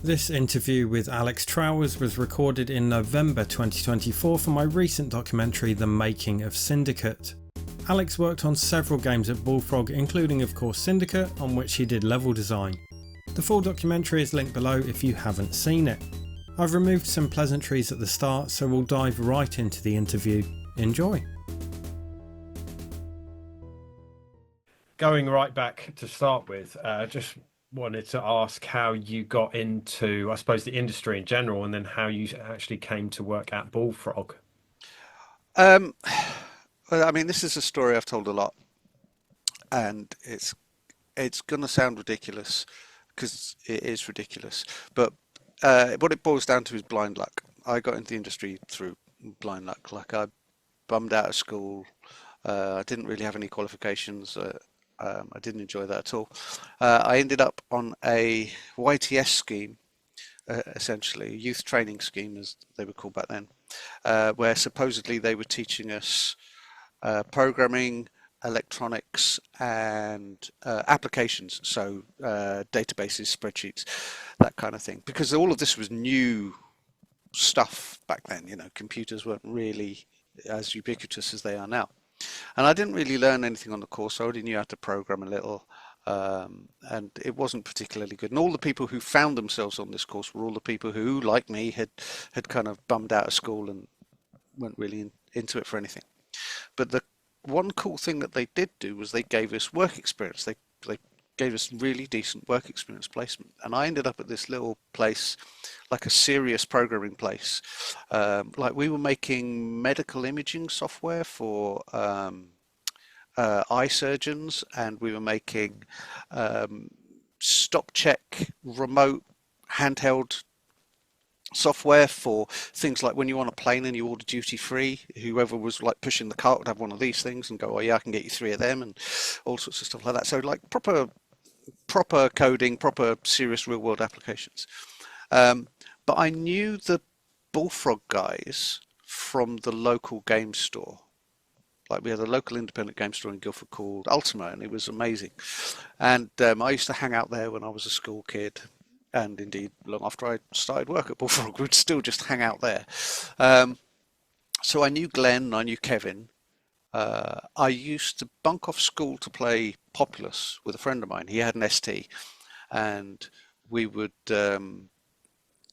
This interview with Alex Trowers was recorded in November 2024 for my recent documentary The Making of Syndicate. Alex worked on several games at Bullfrog, including of course Syndicate, on which he did level design. The full documentary is linked below if you haven't seen it. I've removed some pleasantries at the start, so we'll dive right into the interview. Enjoy. Going right back to start with, just wanted to ask how you got into, I suppose, the industry in general, and then how you actually came to work at Bullfrog. Um, well, I mean, this is a story I've told a lot, and it's going to sound ridiculous because it is ridiculous. But what it boils down to is blind luck. I got into the industry through blind luck. Like I bummed out of school. I didn't really have any qualifications. I didn't enjoy that at all. I ended up on a YTS scheme, essentially, a youth training scheme as they were called back then, where supposedly they were teaching us programming, electronics, and applications, so databases, spreadsheets, that kind of thing. Because all of this was new stuff back then, you know, computers weren't really as ubiquitous as they are now. And I didn't really learn anything on the course. I already knew how to program a little, and it wasn't particularly good. And all the people who found themselves on this course were all the people who, like me, had kind of bummed out of school and weren't really into it for anything. But the one cool thing that they did do was they gave us work experience. They gave us really decent work experience placement. And I ended up at this little place, like a serious programming place. Like we were making medical imaging software for eye surgeons, and we were making stock check remote handheld software for things like when you're on a plane and you order duty free, whoever was like pushing the cart would have one of these things and go, oh yeah, I can get you 3 of them, and all sorts of stuff like that. So like proper coding, proper serious real world applications. But I knew the Bullfrog guys from the local game store. Like we had a local independent game store in Guildford called Ultima, and it was amazing. And I used to hang out there when I was a school kid, and indeed long after I started work at Bullfrog, we'd still just hang out there. So I knew Glenn, I knew Kevin. I used to bunk off school to play Populous with a friend of mine. He had an ST, and we would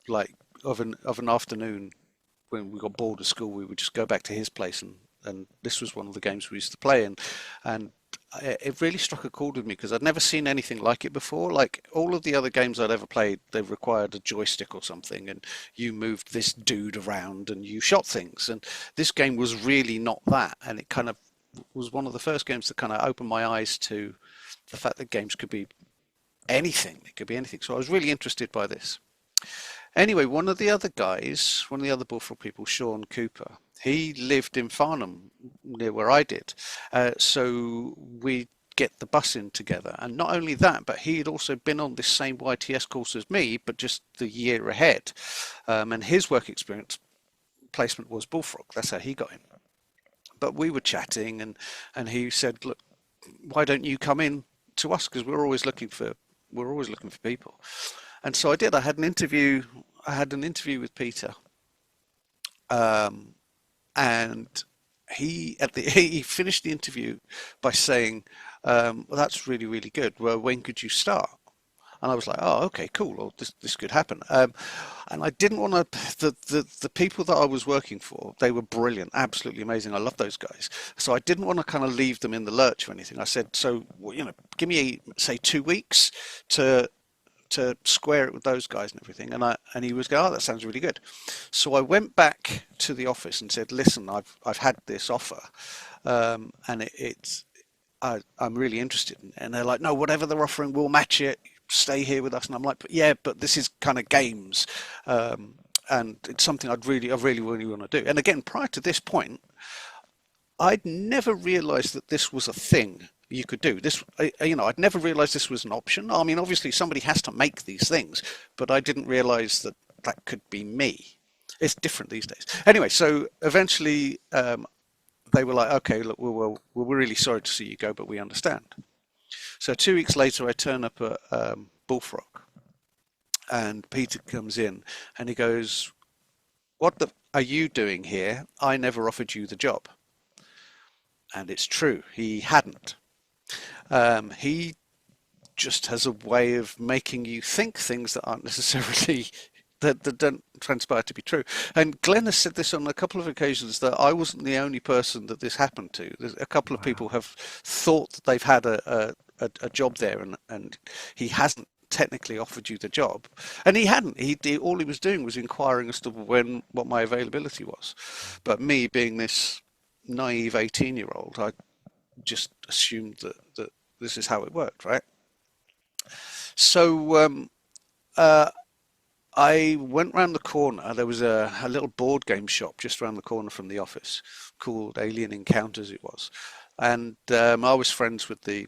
like of an afternoon when we got bored of school, we would just go back to his place, and this was one of the games we used to play, and it really struck a chord with me because I'd never seen anything like it before. Like all of the other games I'd ever played, they required a joystick or something, and you moved this dude around and you shot things. And this game was really not that, and it kind of was one of the first games that kind of opened my eyes to the fact that games could be anything. It could be anything. So I was really interested by this. Anyway, one of the other Bullfrog people, Sean Cooper, he lived in Farnham, near where I did. So we get the bus in together. And not only that, but he had also been on this same YTS course as me, but just the year ahead. And his work experience placement was Bullfrog. That's how he got in. But we were chatting, and he said, look, why don't you come in to us? Because we're always looking for people. And so I did. I had an interview with Peter. And he finished the interview by saying, well, that's really, really good. Well, when could you start? And I was like, oh, okay, cool. Well, this could happen. And I didn't want to, the people that I was working for, they were brilliant, absolutely amazing. I love those guys. So I didn't want to kind of leave them in the lurch or anything. I said, so, you know, give me, say, 2 weeks to square it with those guys and everything. And he was going, oh, that sounds really good. So I went back to the office and said, listen, I've had this offer, and I'm really interested. And they're like, no, whatever they're offering, we'll match it. Stay here with us. And I'm like, but this is kind of games, and it's something I really want to do. And again, prior to this point, I'd never realized that this was a thing you could do. This, you know, I'd never realized this was an option. I mean, obviously somebody has to make these things, but I didn't realize that that could be me. It's different these days. Anyway, so eventually they were like, okay, look, we're really sorry to see you go, but we understand. So 2 weeks later, I turn up at Bullfrog, And Peter comes in and he goes, "What the are you doing here? I never offered you the job." And it's true, he hadn't. He just has a way of making you think things that aren't necessarily that don't transpire to be true. And Glenn has said this on a couple of occasions that I wasn't the only person that this happened to. There's a couple of people Wow. have thought that they've had a job there, and he hasn't technically offered you the job, and he hadn't. All he was doing was inquiring as to what my availability was. But me being this naive 18-year-old, I just assumed that this is how it worked, right? So uh, I went round the corner. There was a little board game shop just round the corner from the office called Alien Encounters, it was. And I was friends with the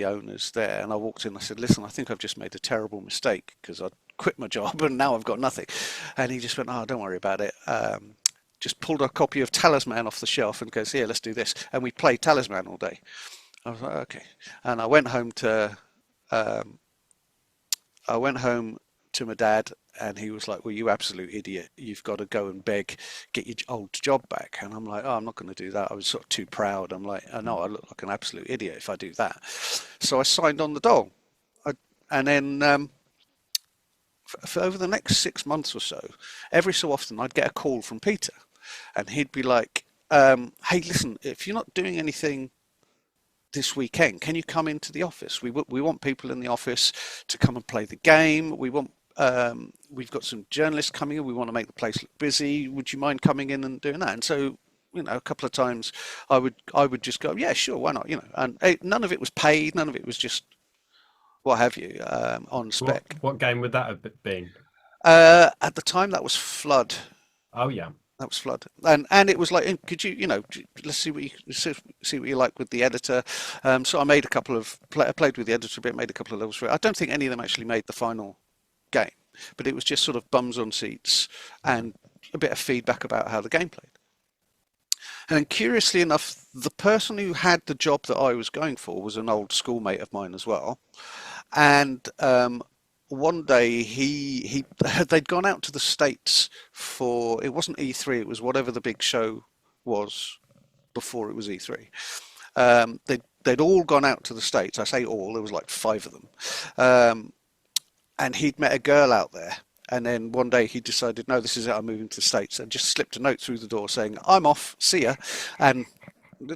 owners there. And I walked in. I said, "Listen, I think I've just made a terrible mistake because I quit my job and now I've got nothing." And he just went, "Oh, don't worry about it." Just pulled a copy of Talisman off the shelf and goes, "Here, let's do this." And we played Talisman all day. I was like, "Okay." And um, I went home to my dad, and he was like, "Well, you absolute idiot. You've got to go and beg, get your old job back." And I'm like, "Oh, I'm not going to do that." I was sort of too proud. I'm like, "I know I look like an absolute idiot if I do that." So I signed on the dole. And then for over the next 6 months or so, every so often I'd get a call from Peter, and he'd be like, "Hey, listen, if you're not doing anything this weekend, can you come into the office? We want people in the office to come and play the game. We've got some journalists coming in. We want to make the place look busy. Would you mind coming in and doing that?" And so, a couple of times I would just go, "Yeah, sure, why not?" And none of it was paid. None of it was just what have you on spec. What game would that have been? At the time, that was Flood. Oh yeah. That was Flood, and it was like, could you, let's see what you like with the editor. So I made a couple of I played with the editor a bit, made a couple of levels for it. I don't think any of them actually made the final game, but it was just sort of bums on seats and a bit of feedback about how the game played. And then, curiously enough, the person who had the job that I was going for was an old schoolmate of mine as well. And one day he they'd gone out to the States for, it wasn't E3, it was whatever the big show was before it was E3. They'd all gone out to the States. I say all, there was like five of them. And he'd met a girl out there. And then one day he decided, "No, this is it, I'm moving to the States," and just slipped a note through the door saying, "I'm off, see ya," and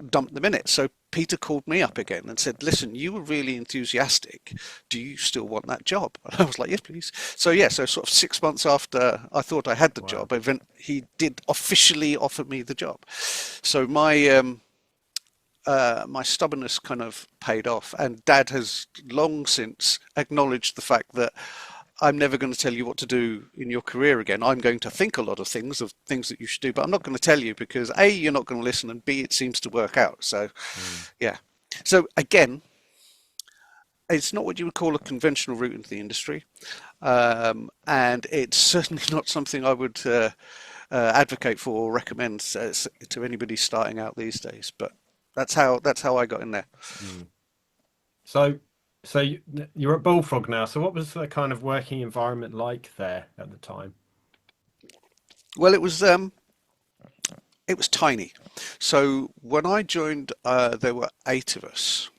dumped them in it. So Peter called me up again and said, "Listen, you were really enthusiastic. Do you still want that job?" And I was like, "Yes, please." So yeah, so sort of 6 months after I thought I had the Wow. job, he did officially offer me the job. So my stubbornness kind of paid off, and Dad has long since acknowledged the fact that I'm never going to tell you what to do in your career again. I'm going to think a lot of things that you should do, but I'm not going to tell you because A, you're not going to listen, and B, it seems to work out. So, Mm. yeah. So again, it's not what you would call a conventional route into the industry, and it's certainly not something I would advocate for or recommend to anybody starting out these days. But that's how I got in there. Mm. So, you're at Bullfrog now. So, what was the kind of working environment like there at the time? Well, it was tiny. So when I joined, there were eight of us.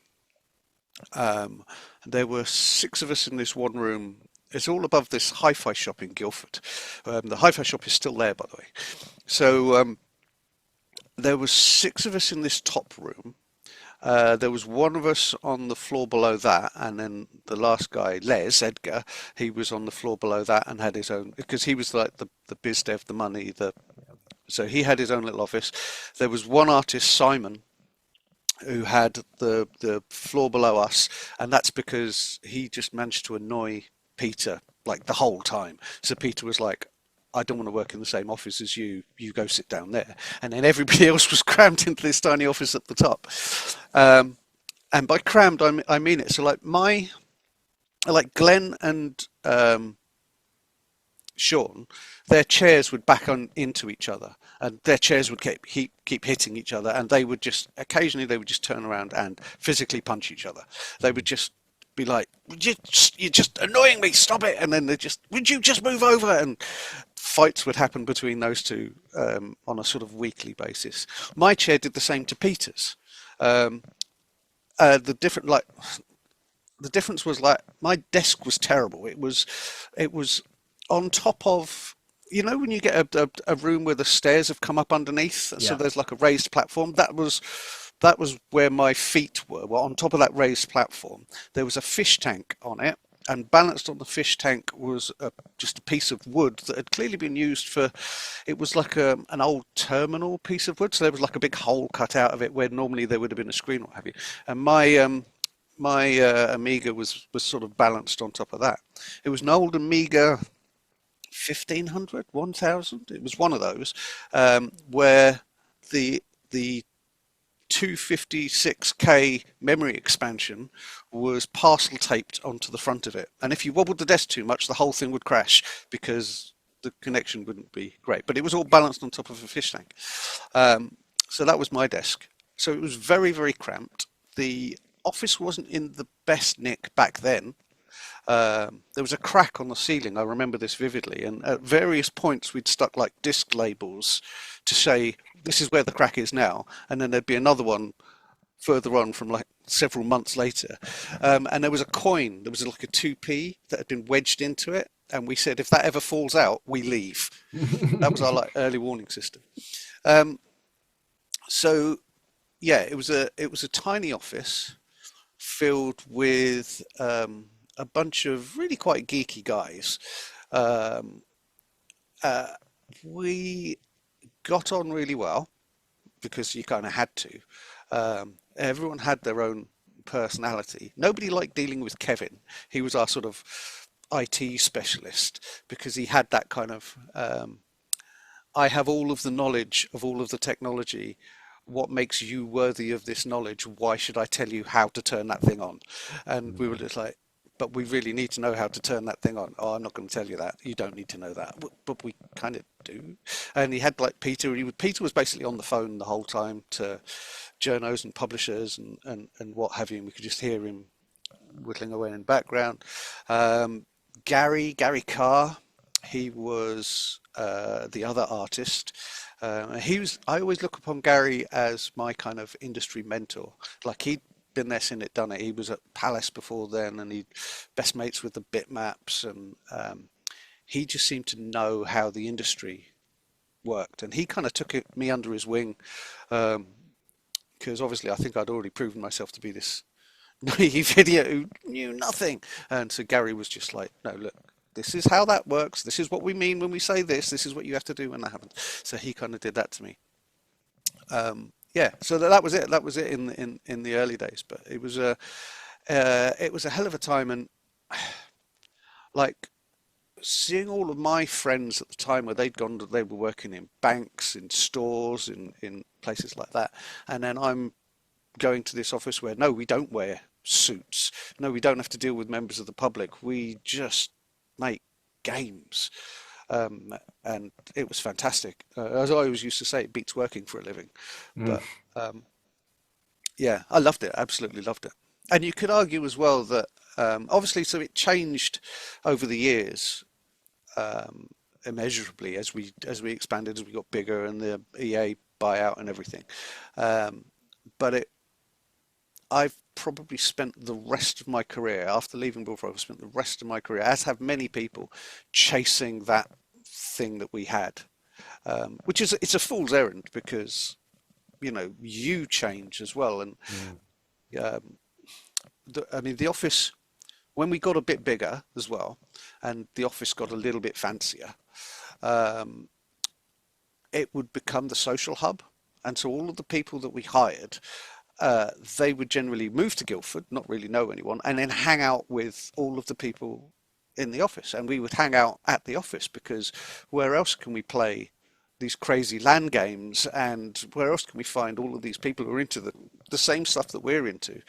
Um, there were six of us in this one room. It's all above this hi-fi shop in Guildford. The hi-fi shop is still there, by the way. So there was six of us in this top room. There was one of us on the floor below that, and then the last guy, Edgar, he was on the floor below that and had his own, because he was like the biz dev, the money, so he had his own little office. There was one artist, Simon, who had the floor below us, and that's because he just managed to annoy Peter like the whole time. So Peter was like, "I don't want to work in the same office as you. You go sit down there." And then everybody else was crammed into this tiny office at the top. Um, and by crammed, I mean it. So like Glenn and Sean, their chairs would back on into each other, and their chairs would keep hitting each other, and they would just occasionally turn around and physically punch each other. They would just be like, you're just annoying me, stop it. And then they just, would you just move over? And fights would happen between those two on a sort of weekly basis. My chair did the same to Peter's. Um, the different like the difference was like my desk was terrible. It was on top of, you know, when you get a room where the stairs have come up underneath, so Yeah. there's like a raised platform. That was where my feet were. Well, on top of that raised platform, there was a fish tank on it, and balanced on the fish tank was just a piece of wood that had clearly been used for. It was like an old terminal piece of wood, so there was like a big hole cut out of it where normally there would have been a screen or what have you. And my Amiga was sort of balanced on top of that. It was an old Amiga 1500, 1000. It was one of those where the 256K memory expansion was parcel taped onto the front of it. And if you wobbled the desk too much, the whole thing would crash because the connection wouldn't be great. But it was all balanced on top of a fish tank. So that was my desk. So it was very, very cramped. The office wasn't in the best nick back then. There was a crack on the ceiling. I remember this vividly. And at various points, we'd stuck like disc labels to say, this is where the crack is now. And then there'd be another one further on from like several months later. And there was a coin. There was like a 2p that had been wedged into it. And we said, if that ever falls out, we leave. That was our like early warning system. Um, so yeah, it was a tiny office filled with a bunch of really quite geeky guys. Um, uh, we got on really well because you kind of had to. Everyone had their own personality. Nobody liked dealing with Kevin. He was our sort of IT specialist because he had that kind of I have all of the knowledge of all of the technology. What makes you worthy of this knowledge? Why should I tell you how to turn that thing on? And we were just like, but we really need to know how to turn that thing on. Oh, I'm not going to tell you that. You don't need to know that. But we kind of do. And he had like Peter. Peter was basically on the phone the whole time to journos and publishers and what have you. And we could just hear him whittling away in the background. Um, Gary Carr, he was the other artist. I always look upon Gary as my kind of industry mentor. Like he'd been there, seen it, done it. He was at Palace before then, and he best mates with the bitmaps, and he just seemed to know how the industry worked, and he kind of took me under his wing because obviously I think I'd already proven myself to be this naive idiot who knew nothing. And so Gary was just like, no, look, this is how that works. This is what we mean when we say this. This is what you have to do when that happens. So he kind of did that to me. Yeah, so that was it. That was it in the early days. But it was a hell of a time, and like seeing all of my friends at the time where they were working in banks, in stores, in places like that, and then I'm going to this office where no, we don't wear suits. No, we don't have to deal with members of the public. We just make games. And it was fantastic. As I always used to say, it beats working for a living. Mm. But yeah, I loved it. Absolutely loved it. And you could argue as well that obviously, so it changed over the years immeasurably as we expanded, as we got bigger, and the EA buyout and everything. But I've probably spent the rest of my career after leaving Bullfrog. I've spent the rest of my career, as have many people, chasing that thing that we had, which is it's a fool's errand because you change as well. And Mm. I mean, the office, when we got a bit bigger as well, and the office got a little bit fancier, um, it would become the social hub. And so all of the people that we hired, they would generally move to Guildford, not really know anyone, and then hang out with all of the people in the office. And we would hang out at the office because where else can we play these crazy LAN games, and where else can we find all of these people who are into the same stuff that we're into?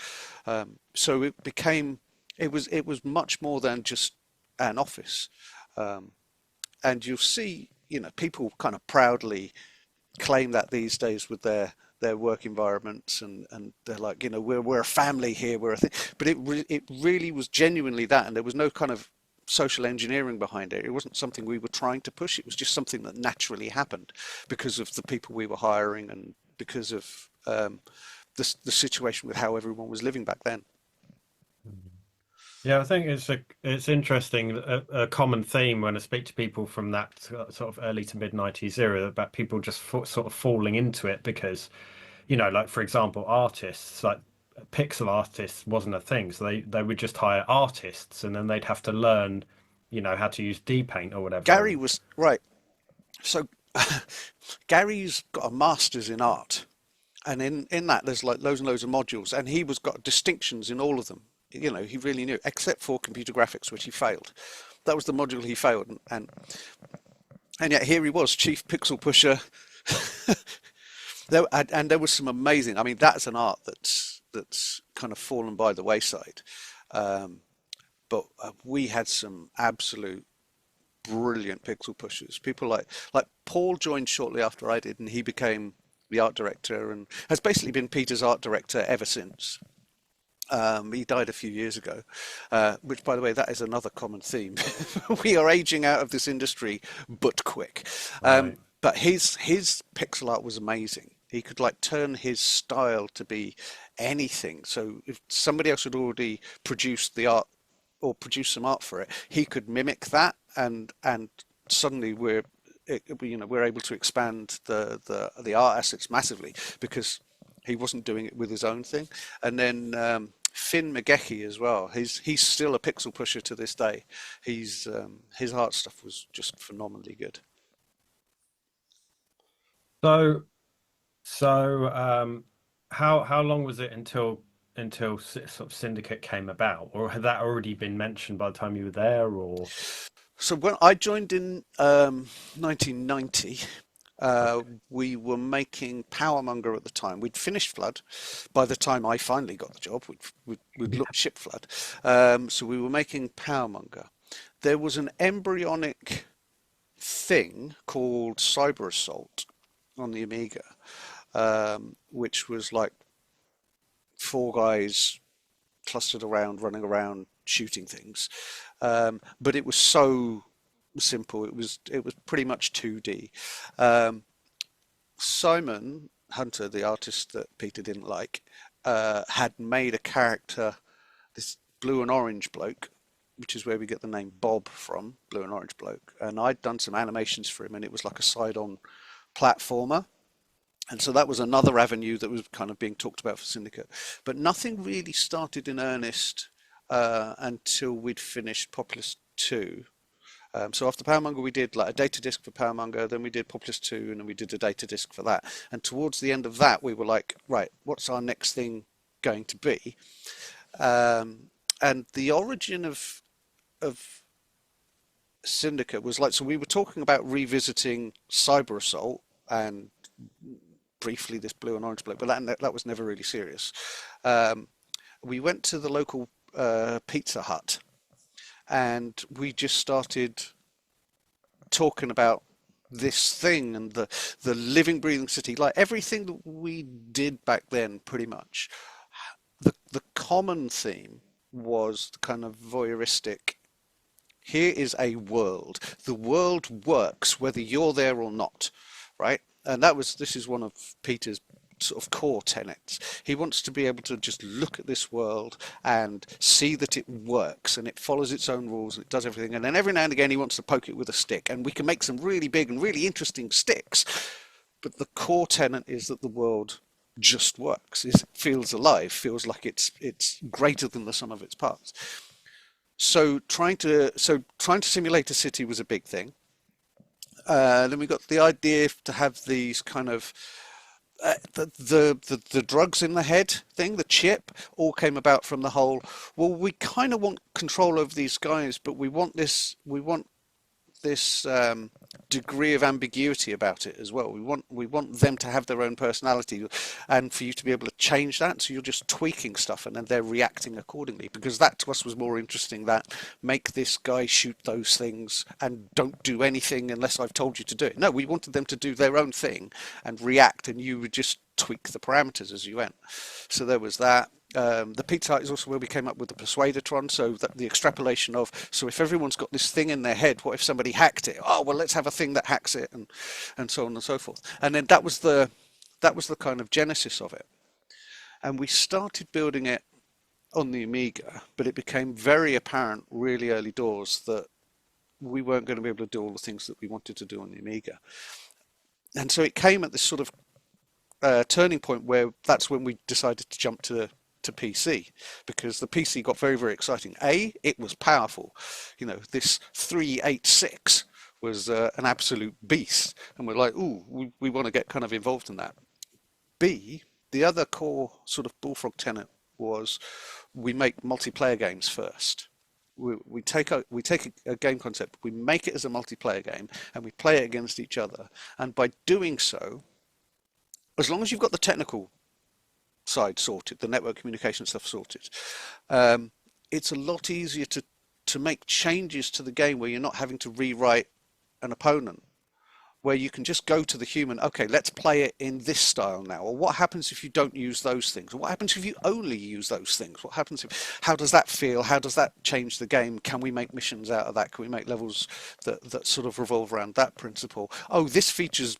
So it was much more than just an office. Um, and you'll see, people kind of proudly claim that these days with their their work environments, and they're like, we're a family here, we're a thing. But it really was genuinely that, and there was no kind of social engineering behind it. It wasn't something we were trying to push. It was just something that naturally happened because of the people we were hiring and because of the situation with how everyone was living back then. Yeah, I think it's interesting. A common theme when I speak to people from that sort of early to mid '90s era about people just sort of falling into it because, like for example, artists like pixel artists wasn't a thing, so they would just hire artists and then they'd have to learn, how to use D Paint or whatever. Gary was right. So Gary's got a master's in art, and in that there's like loads and loads of modules, and he was got distinctions in all of them. He really knew, except for computer graphics, which he failed. That was the module he failed, and yet here he was, chief pixel pusher. And there was some amazing. I mean, that's an art that's kind of fallen by the wayside. But we had some absolute brilliant pixel pushers. People like Paul joined shortly after I did, and he became the art director and has basically been Peter's art director ever since. He died a few years ago, which, by the way, that is another common theme. We are aging out of this industry, but quick. Right. But his pixel art was amazing. He could like turn his style to be anything. So if somebody else had already produced the art or produced some art for it, he could mimic that, and suddenly we're able to expand the art assets massively because he wasn't doing it with his own thing. And then Finn McGehee as well. He's still a pixel pusher to this day. His art stuff was just phenomenally good. So how long was it until sort of Syndicate came about, or had that already been mentioned by the time you were there, or? So when I joined in 1990, Okay. we were making Powermonger at the time. We'd finished Flood. By the time I finally got the job, we'd Yeah. looked ship Flood. So we were making Powermonger. There was an embryonic thing called Cyber Assault on the Amiga, which was like four guys clustered around, running around, shooting things. But it was so simple. It was pretty much 2D. Um, Simon Hunter, the artist that Peter didn't like, had made a character, this blue and orange bloke, which is where we get the name Bob from, blue and orange bloke. And I'd done some animations for him, and it was like a side-on platformer. And so that was another avenue that was kind of being talked about for Syndicate. But nothing really started in earnest until we'd finished Populous 2. So after Powermonger, we did like a data disk for Powermonger, then we did Populous 2, and then we did a data disk for that. And towards the end of that, we were like, right, what's our next thing going to be? And the origin of Syndicate was like, so we were talking about revisiting Cyber Assault and briefly this blue and orange bloke, but that was never really serious. We went to the local Pizza Hut, and we just started talking about this thing and the living, breathing city, like everything that we did back then, pretty much. The common theme was the kind of voyeuristic. Here is a world. The world works whether you're there or not, right? And this is one of Peter's sort of core tenets. He wants to be able to just look at this world and see that it works and it follows its own rules and it does everything. And then every now and again he wants to poke it with a stick, and we can make some really big and really interesting sticks. But the core tenet is that the world just works. It feels alive, feels like it's greater than the sum of its parts. So trying to simulate a city was a big thing. Then we got the idea to have these kind of the drugs in the head thing, the chip, all came about from the whole. Well, we kind of want control over these guys, but we want this degree of ambiguity about it as well. We want them to have their own personality, and for you to be able to change that. So you're just tweaking stuff, and then they're reacting accordingly. Because that to us was more interesting. That make this guy shoot those things and don't do anything unless I've told you to do it. No, we wanted them to do their own thing and react, and you would just tweak the parameters as you went. So there was that. The Pizza Hut is also where we came up with the Persuadertron, so that the extrapolation of, so if everyone's got this thing in their head, what if somebody hacked it? Oh, well, let's have a thing that hacks it, and so on and so forth. And then that was the kind of genesis of it. And we started building it on the Amiga, but it became very apparent really early doors that we weren't going to be able to do all the things that we wanted to do on the Amiga. And so it came at this sort of turning point where that's when we decided to jump to PC, because the PC got very, very exciting. It was powerful. This 386 was an absolute beast, and we're like, ooh, we want to get kind of involved in that. B, the other core sort of Bullfrog tenet was we make multiplayer games first. We take a game concept, we make it as a multiplayer game, and we play it against each other. And by doing so, as long as you've got the technical side sorted, the network communication stuff sorted, it's a lot easier to make changes to the game where you're not having to rewrite an opponent, where you can just go to the human, okay, let's play it in this style now. Or what happens if you don't use those things? Or what happens if you only use those things? What happens how does that feel? How does that change the game? Can we make missions out of that? Can we make levels that sort of revolve around that principle? Oh, this feature's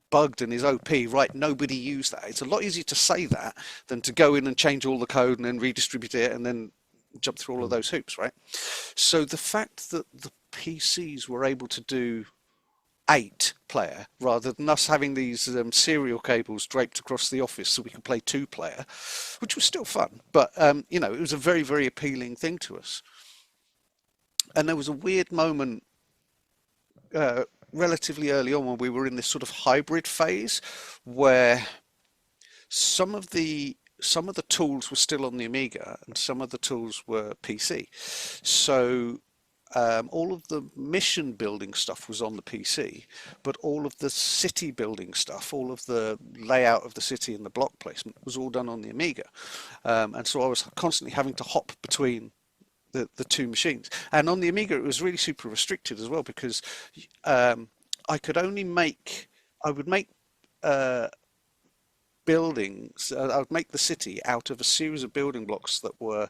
bugged and is OP, right? Nobody used that. It's a lot easier to say that than to go in and change all the code and then redistribute it and then jump through all of those hoops, right? So the fact that the PCs were able to do 8-player rather than us having these serial cables draped across the office so we could play 2-player, which was still fun, but it was a very, very appealing thing to us. And there was a weird moment relatively early on when we were in this sort of hybrid phase where some of the tools were still on the Amiga and some of the tools were PC. So all of the mission building stuff was on the PC, but all of the city building stuff, all of the layout of the city and the block placement was all done on the Amiga. And so I was constantly having to hop between the two machines. And on the Amiga, it was really super restricted as well, because I would make buildings, I would make the city out of a series of building blocks that were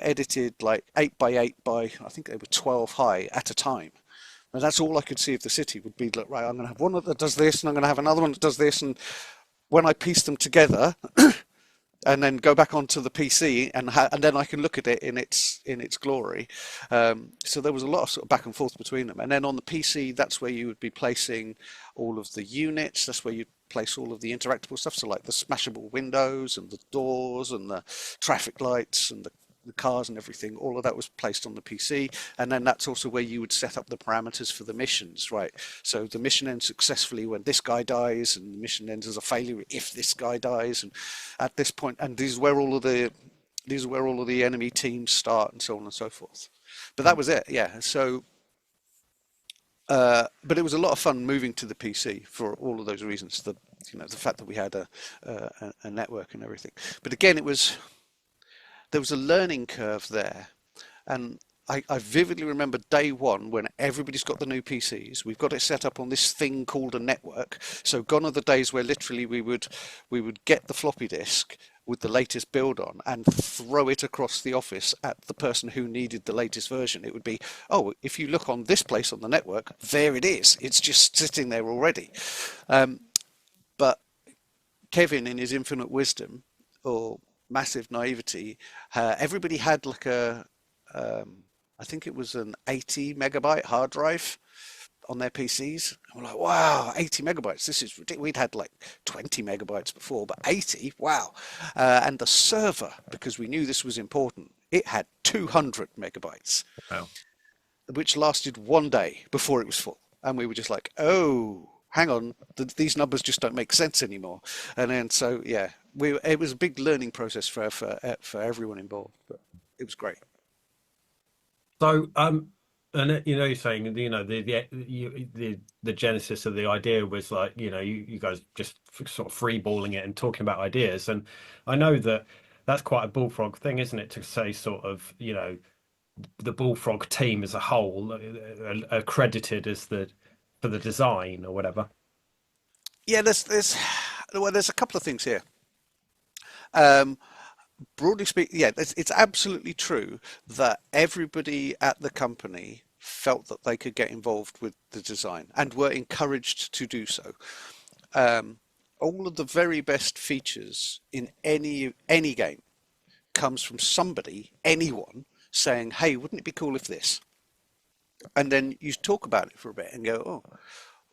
edited like 8 by 8 by, I think they were 12 high at a time. And that's all I could see of the city would be like, right, I'm going to have one that does this, and I'm going to have another one that does this. And when I piece them together, and then go back onto the PC, and then I can look at it in its glory. So there was a lot of sort of back and forth between them. And then on the PC, that's where you would be placing all of the units. That's where you'd place all of the interactable stuff. So like the smashable windows and the doors and the traffic lights and the cars and everything, all of that was placed on the PC. And then that's also where you would set up the parameters for the missions, right? So the mission ends successfully when this guy dies, and the mission ends as a failure if this guy dies. And at this point, and these are where all of the enemy teams start, and so on and so forth. But that was it, yeah. So but it was a lot of fun moving to the PC for all of those reasons. The fact that we had a network and everything. But again, there was a learning curve there, and I vividly remember day one when everybody's got the new PCs. We've got it set up on this thing called a network. So gone are the days where literally we would get the floppy disk with the latest build on and throw it across the office at the person who needed the latest version. It would be, oh, if you look on this place on the network, there it is. It's just sitting there already. But Kevin, in his infinite wisdom, or massive naivety, everybody had like I think it was an 80 megabyte hard drive on their PCs. And we're like, wow, 80 megabytes, this is ridiculous. We'd had like 20 megabytes before, but 80, wow. And the server, because we knew this was important, it had 200 megabytes, Wow. which lasted one day before it was full. And we were just like, oh, hang on, these numbers just don't make sense anymore. And then so, yeah, it was a big learning process for everyone involved, but it was great. So And you're saying, the genesis of the idea was like, you guys just sort of freeballing it and talking about ideas. And I know that that's quite a Bullfrog thing, isn't it? To say sort of, the Bullfrog team as a whole accredited as the for the design or whatever. Yeah, there's a couple of things here. Um, Broadly speaking, yeah, it's absolutely true that everybody at the company felt that they could get involved with the design and were encouraged to do so. Um, all of the very best features in any game comes from somebody, anyone, saying, "Hey, wouldn't it be cool if this?" And then you talk about it for a bit and go, "Oh,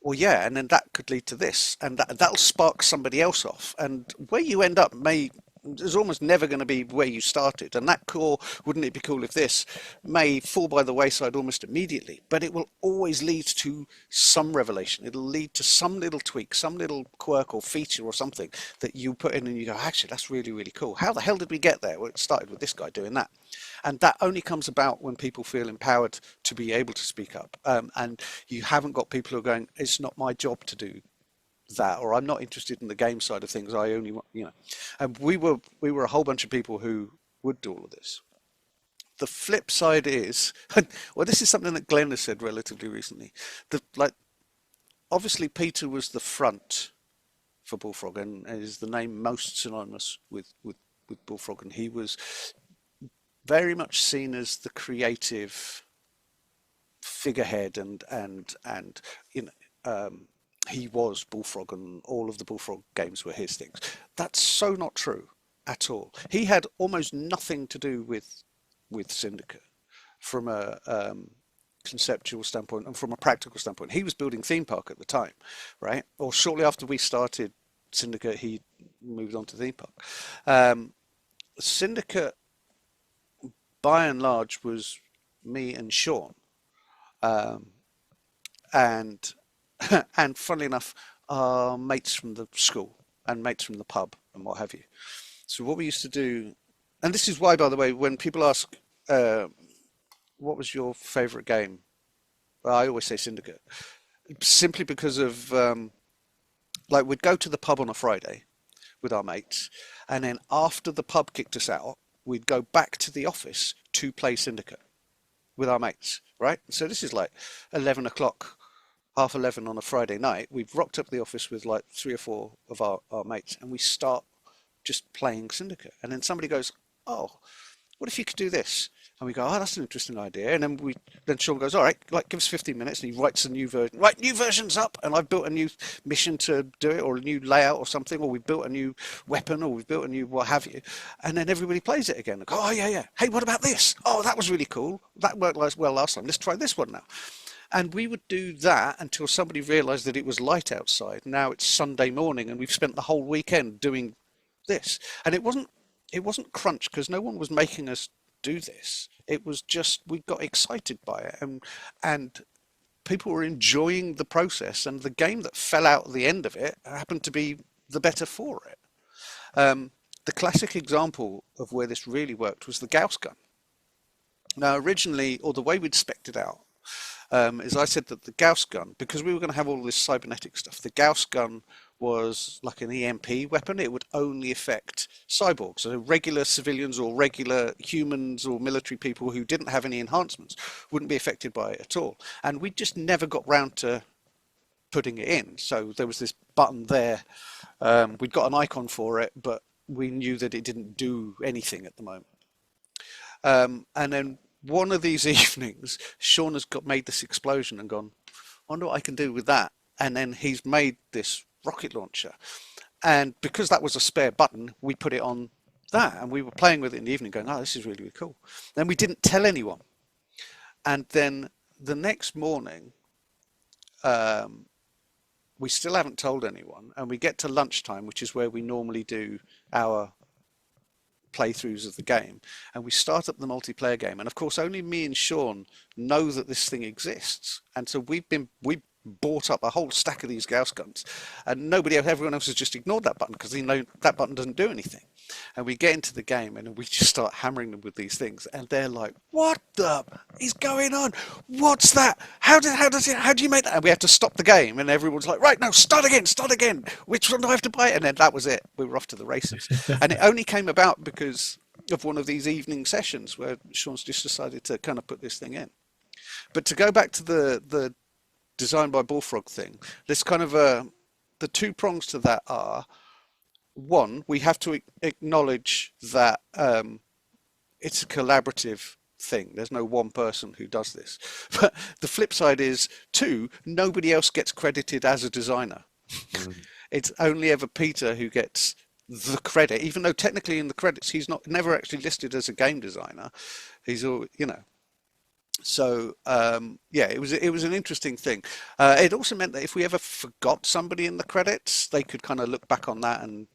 well, yeah," and then that could lead to this, and that'll spark somebody else off. And where you end up may is almost never going to be where you started. And that core, wouldn't it be cool if this, may fall by the wayside almost immediately. But it will always lead to some revelation. It'll lead to some little tweak, some little quirk or feature or something that you put in and you go, actually, that's really, really cool. How the hell did we get there? Well, it started with this guy doing that. And that only comes about when people feel empowered to be able to speak up. And you haven't got people who are going, it's not my job to do that, or I'm not interested in the game side of things. I only want, and we were a whole bunch of people who would do all of this. The flip side is, well, this is something that Glenn has said relatively recently. Like, obviously, Peter was the front for Bullfrog and is the name most synonymous with Bullfrog, and he was very much seen as the creative figurehead, and you know he was Bullfrog, and all of the Bullfrog games were his things. That's so not true at all. He had almost nothing to do with Syndicate from a conceptual standpoint and from a practical standpoint. He was building theme park at the time, right? Or shortly after we started Syndicate, he moved on to theme park. Syndicate, by and large, was me and Sean, um, and and funnily enough, our mates from the school and mates from the pub and what have you. So what we used to do, and this is why, by the way, when people ask, uh, "What was your favourite game?" Well, I always say Syndicate, simply because of like we'd go to the pub on a Friday with our mates, and then after the pub kicked us out, we'd go back to the office to play Syndicate with our mates, right? So this is like 11 o'clock, half 11 on a Friday night. We've rocked up the office with like three or four of our mates, and we start just playing Syndicate. And then somebody goes, "Oh, what if you could do this?" And we go, "Oh, that's an interesting idea." And then Sean goes, "All right, like give us 15 minutes," and he writes a new version. Right, new version's up, and I've built a new mission to do it, or a new layout, or something, or we've built a new weapon, or we've built a new what have you. And then everybody plays it again. They go, "Oh yeah, yeah. Hey, what about this? Oh, that was really cool. That worked well last time. Let's try this one now." And we would do that until somebody realised that it was light outside. Now it's Sunday morning, and we've spent the whole weekend doing this. And it wasn't crunch because no one was making us do this. It was just we got excited by it, and people were enjoying the process. And the game that fell out at the end of it happened to be the better for it. The classic example of where this really worked was the Gauss gun. Now, originally, or the way we'd spec'd it out, is I said that the Gauss gun, because we were going to have all this cybernetic stuff, the Gauss gun was like an EMP weapon. It would only affect cyborgs, so regular civilians or regular humans or military people who didn't have any enhancements wouldn't be affected by it at all. And we just never got round to putting it in. So there was this button there. We'd got an icon for it, but we knew that it didn't do anything at the moment. And then one of these evenings, Sean has made this explosion and gone, "I wonder what I can do with that." And then he's made this rocket launcher. And because that was a spare button, we put it on that. And we were playing with it in the evening going, "Oh, this is really, really cool." Then we didn't tell anyone. And then the next morning, um, we still haven't told anyone. And we get to lunchtime, which is where we normally do our playthroughs of the game, and we start up the multiplayer game, and of course only me and Sean know that this thing exists. And so we bought up a whole stack of these Gauss guns, and everyone else has just ignored that button because they know that button doesn't do anything. And we get into the game and we just start hammering them with these things, and they're like, "What the is going on? What's that? How do you make that?" And we have to stop the game, and everyone's like, "Right, no, start again. Which one do I have to buy?" And then that was it. We were off to the races, and it only came about because of one of these evening sessions where Sean's just decided to kind of put this thing in. But to go back to the design by Bullfrog thing, there's kind of the two prongs to that are, one, we have to acknowledge that it's a collaborative thing. There's no one person who does this. But the flip side is, two, nobody else gets credited as a designer. It's only ever Peter who gets the credit, even though technically in the credits he's never actually listed as a game designer. He's all, you know. So yeah, it was an interesting thing. It also meant that if we ever forgot somebody in the credits, they could kind of look back on that and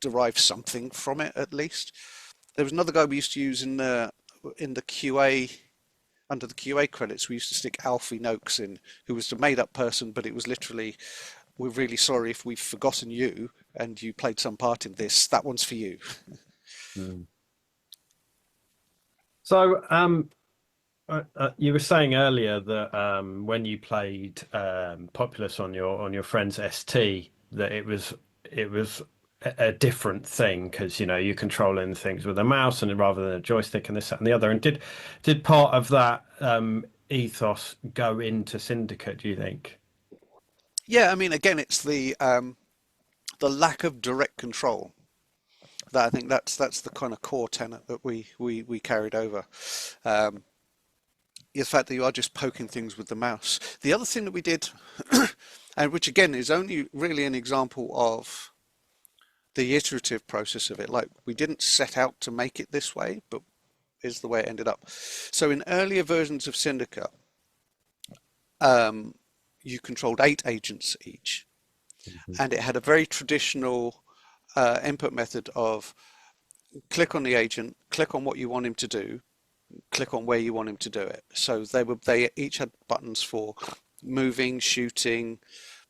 derive something from it at least. There was another guy we used to use in the QA, under the QA credits. We used to stick Alfie Noakes in, who was the made-up person, but it was literally, "We're really sorry if we've forgotten you and you played some part in this. That one's for you." So you were saying earlier that when you played Populous on your friend's ST, that it was a different thing because you're controlling things with a mouse and rather than a joystick and this, that, and the other. And did part of that ethos go into Syndicate, do you think? Yeah, I mean, again, it's the lack of direct control. That I think that's the kind of core tenet that we carried over. The fact that you are just poking things with the mouse. The other thing that we did, and which again is only really an example of the iterative process of it, like we didn't set out to make it this way, but is the way it ended up. So in earlier versions of Syndicate, you controlled 8 agents each, and it had a very traditional input method of click on the agent, click on what you want him to do, click on where you want him to do it. So they each had buttons for moving, shooting,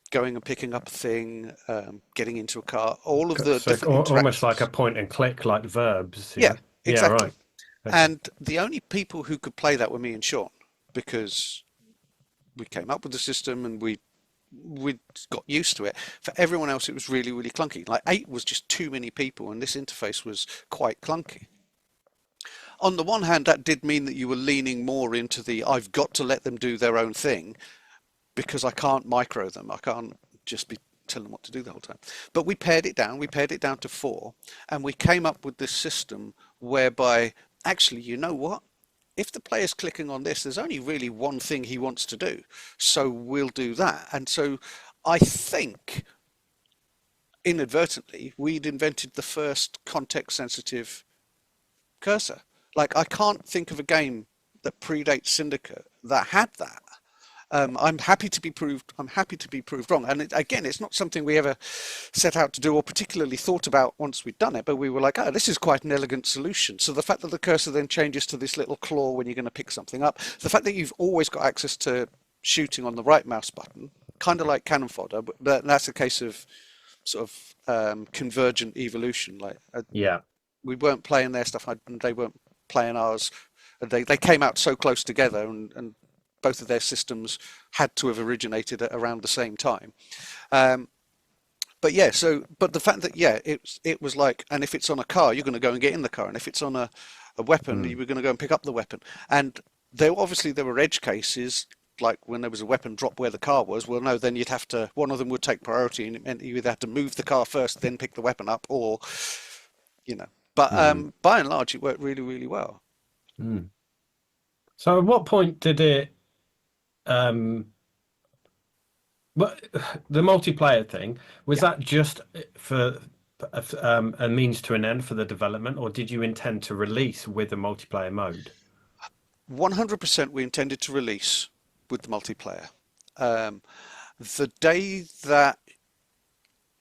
going and picking up a thing, getting into a car, all of the different almost like a point and click, like verbs. Yeah, exactly. Yeah, right. Okay. And the only people who could play that were me and Sean, because we came up with the system and we got used to it. For everyone else, it was really, really clunky. Like 8 was just too many people, and this interface was quite clunky. On the one hand, that did mean that you were leaning more into the I've got to let them do their own thing because I can't micro them. I can't just be telling them what to do the whole time. But we pared it down. We pared it down to 4, and we came up with this system whereby actually, you know what? If the player's clicking on this, there's only really one thing he wants to do. So we'll do that. And so I think inadvertently, we'd invented the first context-sensitive cursor. Like, I can't think of a game that predates Syndicate that had that. I'm happy to be proved wrong. And again, it's not something we ever set out to do or particularly thought about once we'd done it, but we were like, oh, this is quite an elegant solution. So the fact that the cursor then changes to this little claw when you're going to pick something up, the fact that you've always got access to shooting on the right mouse button, kind of like cannon fodder, but that's a case of sort of convergent evolution. Like, we weren't playing their stuff and they weren't playing ours. They came out so close together, and both of their systems had to have originated at around the same time. But the fact that, it was like, and if it's on a car, you're going to go and get in the car. And if it's on a weapon, you were going to go and pick up the weapon. And there were edge cases, like when there was a weapon drop where the car was. Well, no, then one of them would take priority, and it meant you either had to move the car first, then pick the weapon up, or, But by and large, it worked really, really well. So at what point did it, but the multiplayer thing, was that just for a means to an end for the development, or did you intend to release with a multiplayer mode? 100% we intended to release with the multiplayer. The day that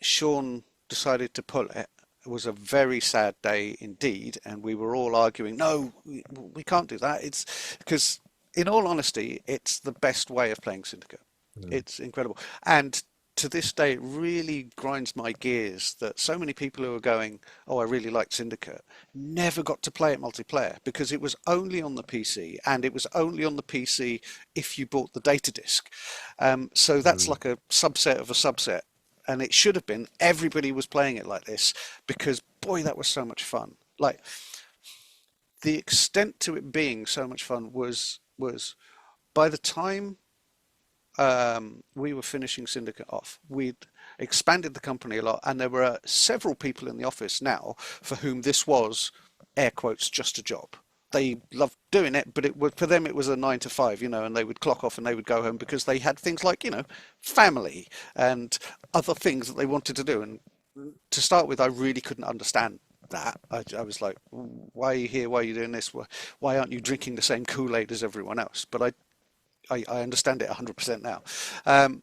Sean decided to pull it was a very sad day indeed, and we were all arguing, no, we can't do that. It's because, in all honesty, it's the best way of playing Syndicate. It's incredible. And to this day, it really grinds my gears that so many people who are going, "Oh, I really like Syndicate," never got to play it multiplayer because it was only on the PC, and it was only on the PC if you bought the data disc. So that's Mm. like a subset of a subset. And it should have been everybody was playing it like this because boy, that was so much fun. Like the extent to it being so much fun was by the time we were finishing Syndicate off. We'd expanded the company a lot, and there were several people in the office now for whom this was, air quotes, just a job. They loved doing it, but it would for them it was a 9 to 5, and they would clock off and they would go home because they had things like, family and other things that they wanted to do. And to start with, I really couldn't understand that. I was like, why are you here? Why are you doing this? Why aren't you drinking the same Kool-Aid as everyone else? But I understand it 100% now. Um,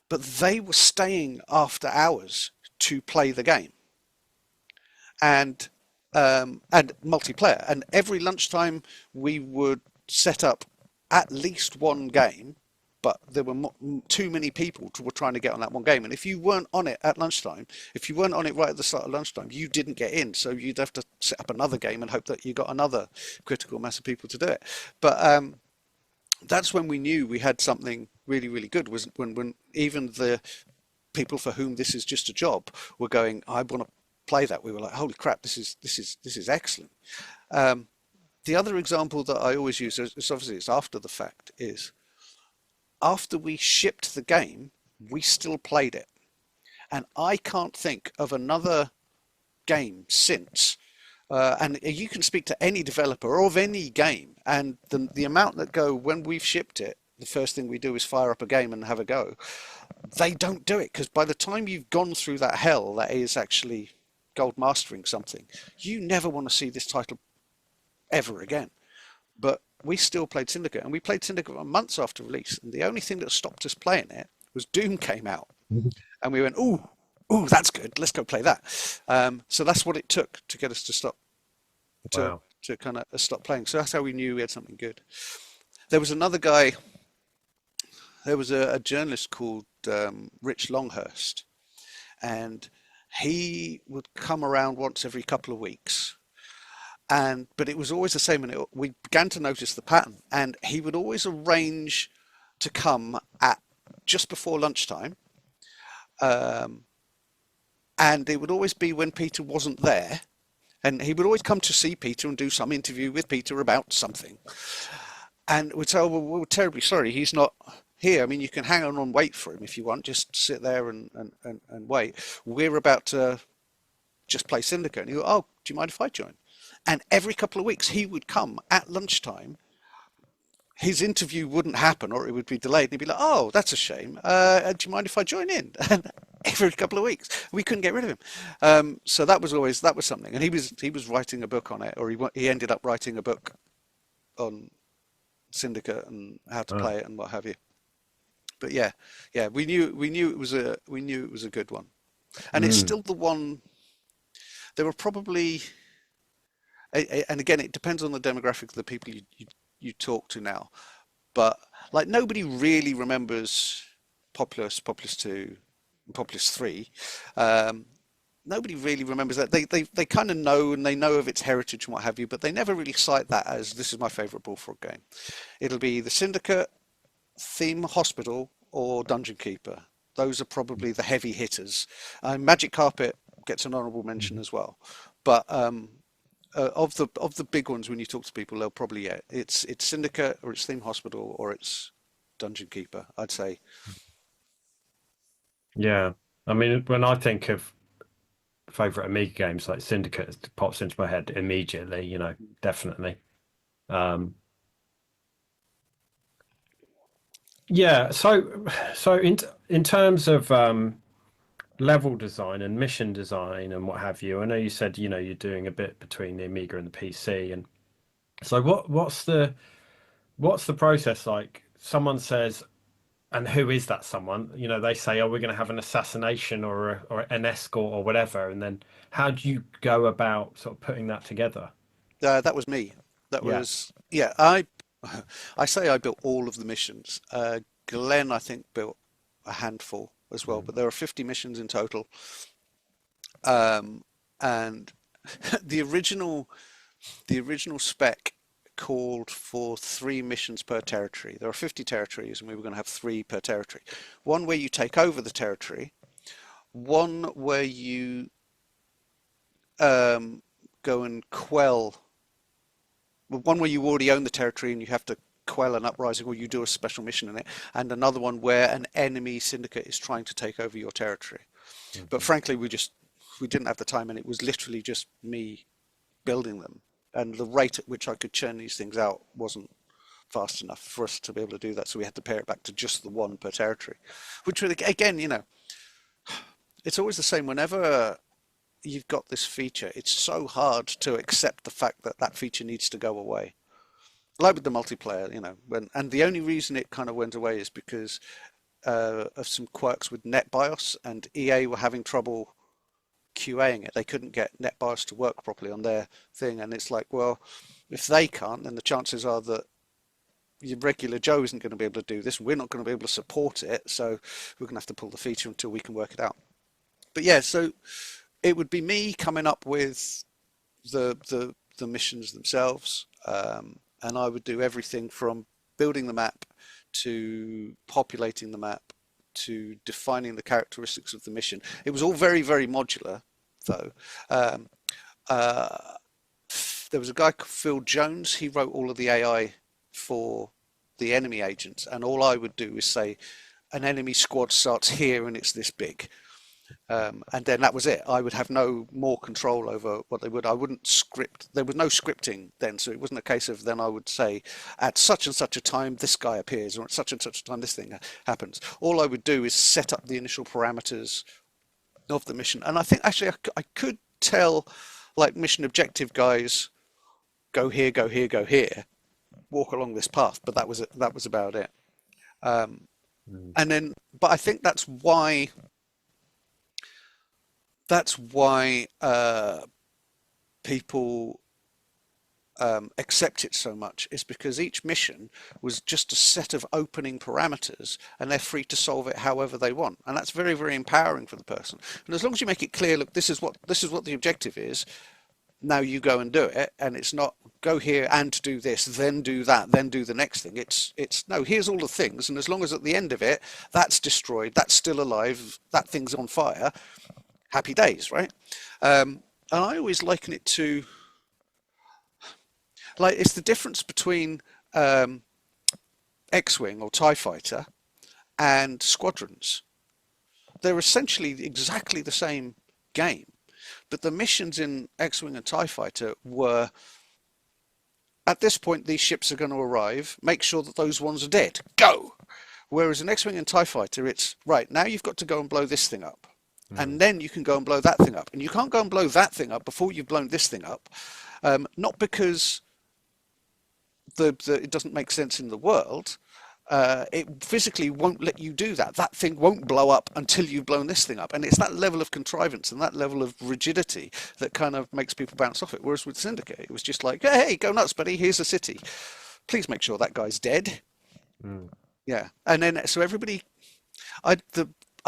but they were staying after hours to play the game and and multiplayer. And every lunchtime we would set up at least one game, but there were too many people were trying to get on that one game. And if you weren't on it at lunchtime, if you weren't on it right at the start of lunchtime, you didn't get in. So you'd have to set up another game and hope that you got another critical mass of people to do it. But that's when we knew we had something really, really good. Was when even the people for whom this is just a job were going, I want to play that. We were like, holy crap, this is excellent. The other example that I always use, is obviously it's after the fact, is after we shipped the game, we still played it, and I can't think of another game since. And you can speak to any developer of any game, and the amount that go when we've shipped it, the first thing we do is fire up a game and have a go. They don't do it because by the time you've gone through that hell that is actually gold mastering something, you never want to see this title ever again. But we still played Syndicate, and we played Syndicate months after release, and the only thing that stopped us playing it was Doom came out, and we went, ooh, that's good. Let's go play that. So that's what it took to get us to stop to Wow. to kind of stop playing. So that's how we knew we had something good. There was another guy. There was a journalist called Rich Longhurst, and he would come around once every couple of weeks. But it was always the same, and we began to notice the pattern. And he would always arrange to come at just before lunchtime, um, and it would always be when Peter wasn't there. And he would always come to see Peter and do some interview with Peter about something. And we'd say, oh, well, we're terribly sorry, he's not here. I mean, you can hang on and wait for him if you want, just sit there and wait. We're about to just play Syndicate. And he go, oh, do you mind if I join? And every couple of weeks, he would come at lunchtime. His interview wouldn't happen, or it would be delayed. And he'd be like, oh, that's a shame. Do you mind if I join in? And every couple of weeks, we couldn't get rid of him. So that was something. And he was writing a book on it, or he ended up writing a book on Syndicate and how to Wow. play it and what have you. But yeah, we knew it was a good one, and it's Mm. still the one. There were probably, and again, it depends on the demographic of the people you talk to now. But like nobody really remembers Populous 2, and Populous 3. Um, Nobody really remembers that. They kind of know, and they know of its heritage and what have you, but they never really cite that as this is my favourite Bullfrog game. It'll be the Syndicate, Theme Hospital, or Dungeon Keeper. Those are probably the heavy hitters. Magic Carpet gets an honourable mention as well. But of the big ones, when you talk to people, they'll probably it's Syndicate, or it's Theme Hospital, or it's Dungeon Keeper. I'd say. Yeah. I mean, when I think of favorite Amiga games, like Syndicate pops into my head immediately, definitely. Um, yeah. So in terms of level design and mission design and what have you, I know you said, you're doing a bit between the Amiga and the PC. And so what's the process like? Someone says, and who is that someone? They say, oh, we're going to have an assassination or an escort or whatever. And then how do you go about sort of putting that together? That was me. That Yeah. was yeah. I say I built all of the missions. Glenn, I think, built a handful as well, Mm. but there are 50 missions in total. And the original spec called for 3 missions per territory. There are 50 territories, and we were going to have 3 per territory. One where you take over the territory, one where you go and quell, one where you already own the territory and you have to quell an uprising, or you do a special mission in it, and another one where an enemy syndicate is trying to take over your territory. But Mhm. frankly, we didn't have the time, and it was literally just me building them, and the rate at which I could churn these things out wasn't fast enough for us to be able to do that. So we had to pare it back to just the 1 per territory, which would, again, it's always the same. Whenever you've got this feature, it's so hard to accept the fact that that feature needs to go away. Like with the multiplayer, and the only reason it kind of went away is because of some quirks with NetBIOS, and EA were having trouble QAing it. They couldn't get NetBIOS to work properly on their thing, and it's like, well, if they can't, then the chances are that your regular Joe isn't going to be able to do this. We're not going to be able to support it, so we're going to have to pull the feature until we can work it out. But yeah, so it would be me coming up with the missions themselves, and I would do everything from building the map to populating the map to defining the characteristics of the mission. It was all very, very modular, though. Um, uh, there was a guy called Phil Jones. He wrote all of the AI for the enemy agents, and all I would do is say, an enemy squad starts here and it's this big. And then that was it. I would have no more control over what they would. I wouldn't script. There was no scripting then, so it wasn't a case of then I would say at such and such a time this guy appears, or at such and such a time this thing happens. All I would do is set up the initial parameters of the mission, and I think actually I could tell, like, mission objective guys, go here, go here, go here, walk along this path, but that was it. That was about it. Mm. And then, but I think that's why people accept it so much, is because each mission was just a set of opening parameters, and they're free to solve it however they want, and that's very, very empowering for the person. And as long as you make it clear, look, this is what the objective is. Now you go and do it, and it's not go here and do this, then do that, then do the next thing. It's no, here's all the things, and as long as at the end of it that's destroyed, that's still alive, that thing's on fire, happy days, right? And I always liken it to, like, it's the difference between X-Wing or TIE Fighter and Squadrons. They're essentially exactly the same game, but the missions in X-Wing and TIE Fighter were, at this point these ships are going to arrive, make sure that those ones are dead, go! Whereas in X-Wing and TIE Fighter it's, right, now you've got to go and blow this thing up. And then you can go and blow that thing up. And you can't go and blow that thing up before you've blown this thing up. Not because it doesn't make sense in the world. It physically won't let you do that. That thing won't blow up until you've blown this thing up. And it's that level of contrivance and that level of rigidity that kind of makes people bounce off it. Whereas with Syndicate, it was just like, hey, go nuts, buddy. Here's a city. Please make sure that guy's dead. Mm. Yeah. And then, so everybody, I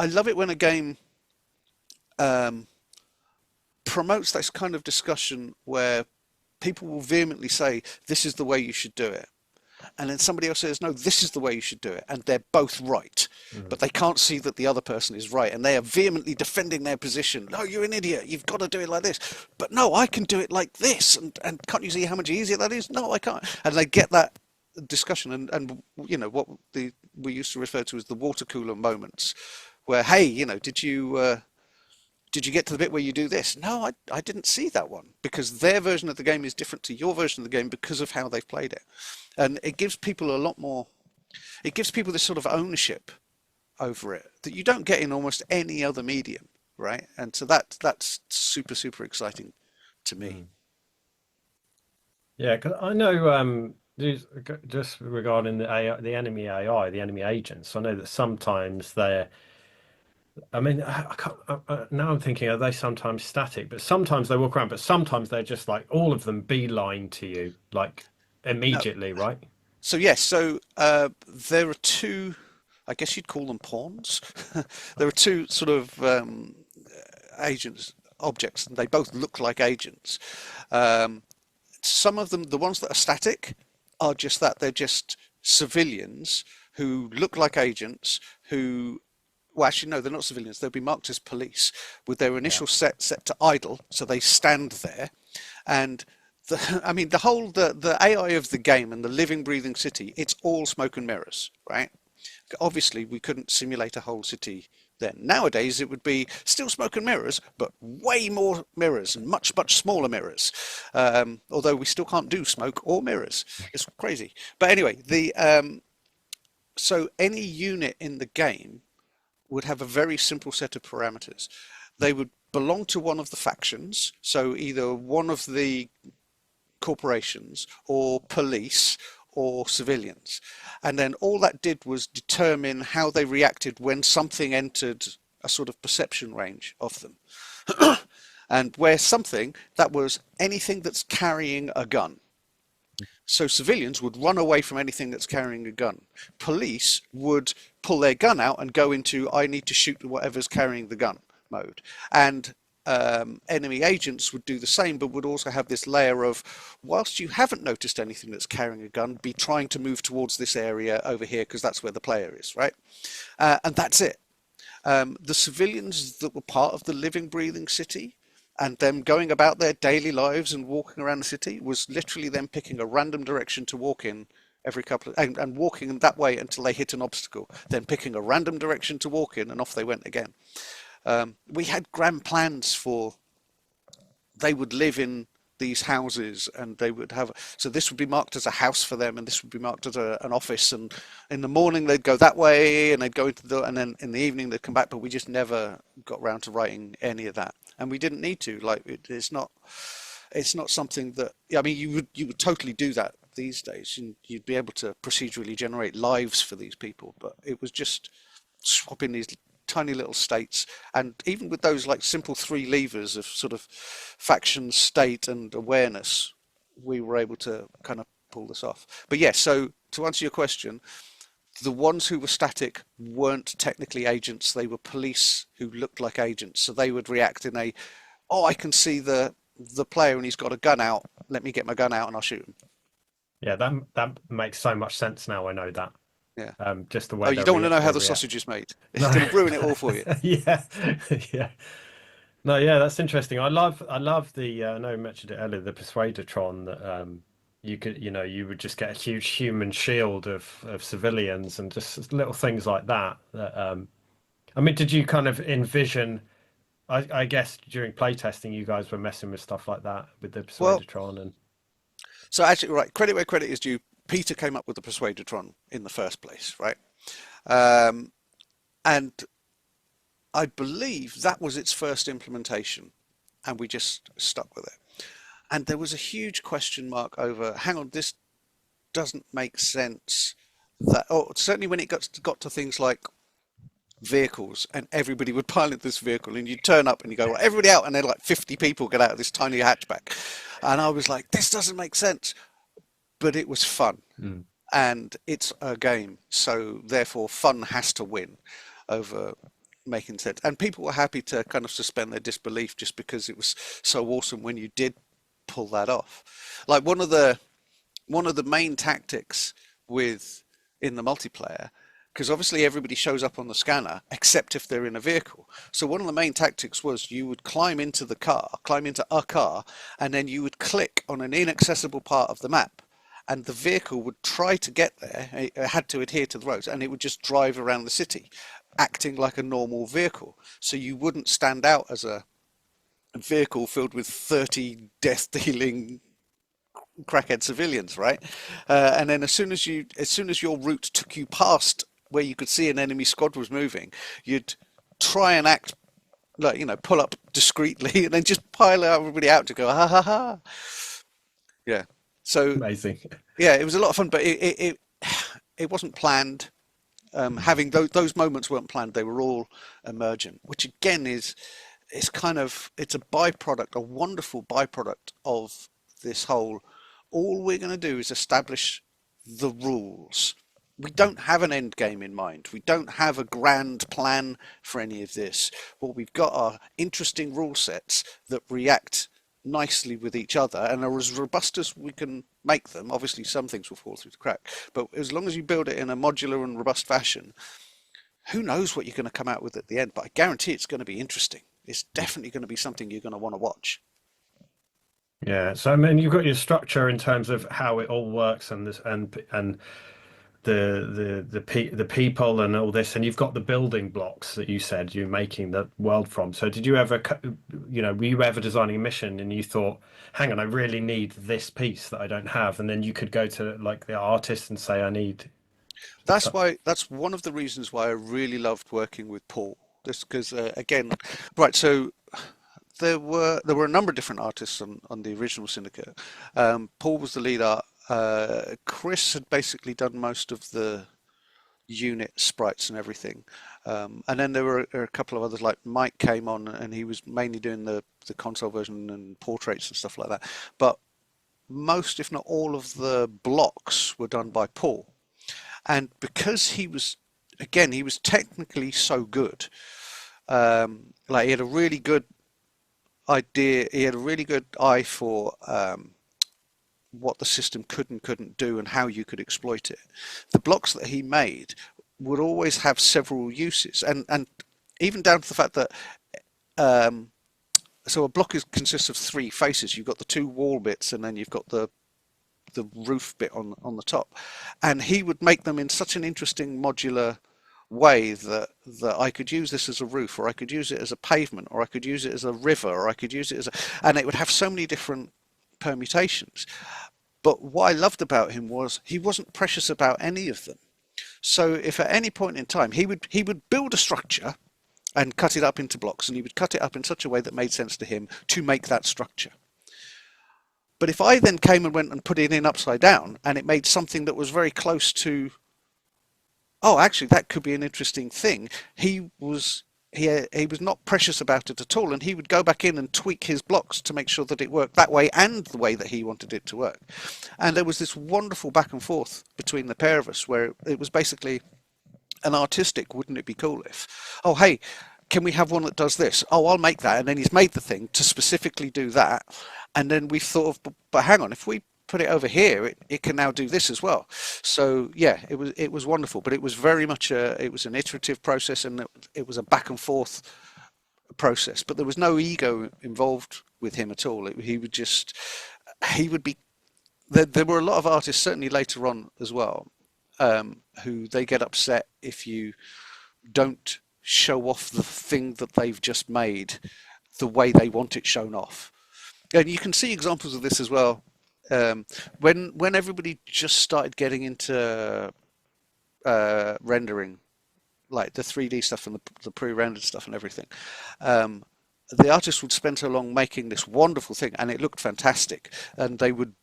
love it when a game promotes this kind of discussion where people will vehemently say, this is the way you should do it. And then somebody else says, no, this is the way you should do it. And they're both right. But they can't see that the other person is right. And they are vehemently defending their position. No, you're an idiot. You've got to do it like this. But no, I can do it like this. And can't you see how much easier that is? No, I can't. And they get that discussion. And what we used to refer to as the water cooler moments, where, hey, did you get to the bit where you do this? No, I didn't see that one, because their version of the game is different to your version of the game because of how they've played it. And it gives people a lot more, it gives people this sort of ownership over it that you don't get in almost any other medium, right? And so that's super, super exciting to me. Mm. Yeah, because I know just regarding the AI, the enemy AI, the enemy agents, I know that sometimes they're, I mean, I can't, now I'm thinking, are they sometimes static? But sometimes they walk around, but sometimes they're just like all of them beeline to you, like No, immediately, right? so yes, so there are two. I guess you'd call them pawns. There are two sort of agents objects, and they both look like agents. Um, some of them, the ones that are static, are just that. They're just civilians who look like agents who, well, actually, no, they're not civilians. They'll be marked as police with their Yeah. initial set to idle, so they stand there. And I mean, the AI of the game and the living, breathing city, it's all smoke and mirrors, right? Obviously, we couldn't simulate a whole city then. Nowadays, it would be still smoke and mirrors, but way more mirrors and much, much smaller mirrors. Although we still can't do smoke or mirrors. It's crazy. But anyway, so any unit in the game would have a very simple set of parameters. They would belong to one of the factions, so either one of the corporations or police or civilians. And then all that did was determine how they reacted when something entered a sort of perception range of them. And where something, that was anything that's carrying a gun. So civilians would run away from anything that's carrying a gun. Police would pull their gun out and go into I need to shoot whatever's carrying the gun mode. And enemy agents would do the same, but would also have this layer of, whilst you haven't noticed anything that's carrying a gun, be trying to move towards this area over here because that's where the player is, right? And that's it. The civilians that were part of the living, breathing city and them going about their daily lives and walking around the city was literally them picking a random direction to walk in every couple of, and walking that way until they hit an obstacle, then picking a random direction to walk in, and off they went again. We had grand plans for, they would live in these houses and they would have, so this would be marked as a house for them and this would be marked as an office, and in the morning they'd go that way and they'd go into the, and then in the evening they'd come back, but we just never got round to writing any of that, and we didn't need to. Like it's not something that, I mean, you would totally do that these days, and you'd be able to procedurally generate lives for these people, but it was just swapping these tiny little states. And even with those like simple three levers of sort of faction, state and awareness, we were able to kind of pull this off. But yes, so to answer your question, the ones who were static weren't technically agents, they were police who looked like agents, so they would react in a, oh, I can see the player and he's got a gun out, let me get my gun out and I'll shoot him. Yeah, that makes so much sense now. I know that. Yeah. Just the way. Oh, you don't want to know how the sausage is made. It's No. going to ruin it all for you. Yeah, yeah. No, yeah, that's interesting. I love the. I know you mentioned it earlier, the Persuadertron that you could, you would just get a huge human shield of civilians and just little things like that. That I mean, did you kind of envision? I guess during playtesting, you guys were messing with stuff like that with the Well, Persuadertron and. so actually, right, credit where credit is due. Peter came up with the Persuadertron in the first place, right? And I believe that was its first implementation, and we just stuck with it. And there was a huge question mark over, hang on, this doesn't make sense. That, or certainly when it got to things like vehicles, and everybody would pile into this vehicle, and you turn up and you go, right, everybody out, and then like 50 people get out of this tiny hatchback. And I was like, this doesn't make sense. But it was fun, and it's a game, so therefore fun has to win over making sense. And people were happy to kind of suspend their disbelief just because it was so awesome when you did pull that off. Like one of the main tactics in the multiplayer, because obviously everybody shows up on the scanner except if they're in a vehicle. So one of the main tactics was you would climb into a car, and then you would click on an inaccessible part of the map. And the vehicle would try to get there, it had to adhere to the roads, and it would just drive around the city, acting like a normal vehicle. So you wouldn't stand out as a vehicle filled with 30 death-dealing crackhead civilians, right? And then as soon as your route took you past where you could see an enemy squad was moving, you'd try and act like, pull up discreetly and then just pile everybody out to go, ha ha ha. Yeah. So Amazing. yeah, it was a lot of fun, but it wasn't planned. Having those moments weren't planned; they were all emergent, which again it's a byproduct, a wonderful byproduct of this whole. All we're going to do is establish the rules, we don't have an end game in mind. We don't have a grand plan for any of this. What we've got are interesting rule sets that react nicely with each other and are as robust as we can make them. Obviously, some things will fall through the crack, but as long as you build it in a modular and robust fashion, who knows what you're going to come out with at the end? But I guarantee it's going to be interesting. It's definitely going to be something you're going to want to watch. Yeah, so I mean, you've got your structure in terms of how it all works, and this and the people and all this, and you've got the building blocks that you said you're making the world from. So did you ever, were you ever designing a mission and you thought, hang on, I really need this piece that I don't have, and then you could go to like the artist and say, I need. That's one of the reasons why I really loved working with Paul. Just because again, right? So there were a number of different artists on the original Syndicate. Paul was the lead art. Chris had basically done most of the unit sprites and everything, and then there were a couple of others. Like Mike came on, and he was mainly doing the console version and portraits and stuff like that. But most, if not all, of the blocks were done by Paul. And because he was technically so good, like he had a really good idea, he had a really good eye for what the system could and couldn't do and how you could exploit it. The blocks that he made would always have several uses, and even down to the fact that so a block consists of three faces. You've got the two wall bits, and then you've got the roof bit on the top, and he would make them in such an interesting modular way that I could use this as a roof, or I could use it as a pavement, or I could use it as a river, or I could use it as and it would have so many different permutations. But what I loved about him was he wasn't precious about any of them. So if at any point in time he would build a structure and cut it up into blocks, and he would cut it up in such a way that made sense to him to make that structure. But if I then came and went and put it in upside down, and it made something that was very close to, oh, actually, that could be an interesting thing, he was not precious about it at all, and he would go back in and tweak his blocks to make sure that it worked that way and the way that he wanted it to work. And there was this wonderful back and forth between the pair of us, where it was basically an artistic, wouldn't it be cool if, oh, hey, can we have one that does this? Oh, I'll make that. And then he's made the thing to specifically do that. And then we thought of, but hang on, if we put it over here, it can now do this as well. So yeah, it was wonderful, but it was very much it was an iterative process, and it was a back and forth process, but there was no ego involved with him at all. He would be, there were a lot of artists, certainly later on as well, who they get upset if you don't show off the thing that they've just made the way they want it shown off. And you can see examples of this as well. When everybody just started getting into rendering, like the 3D stuff and the pre-rendered stuff and everything, the artists would spend so long making this wonderful thing, and it looked fantastic, and they would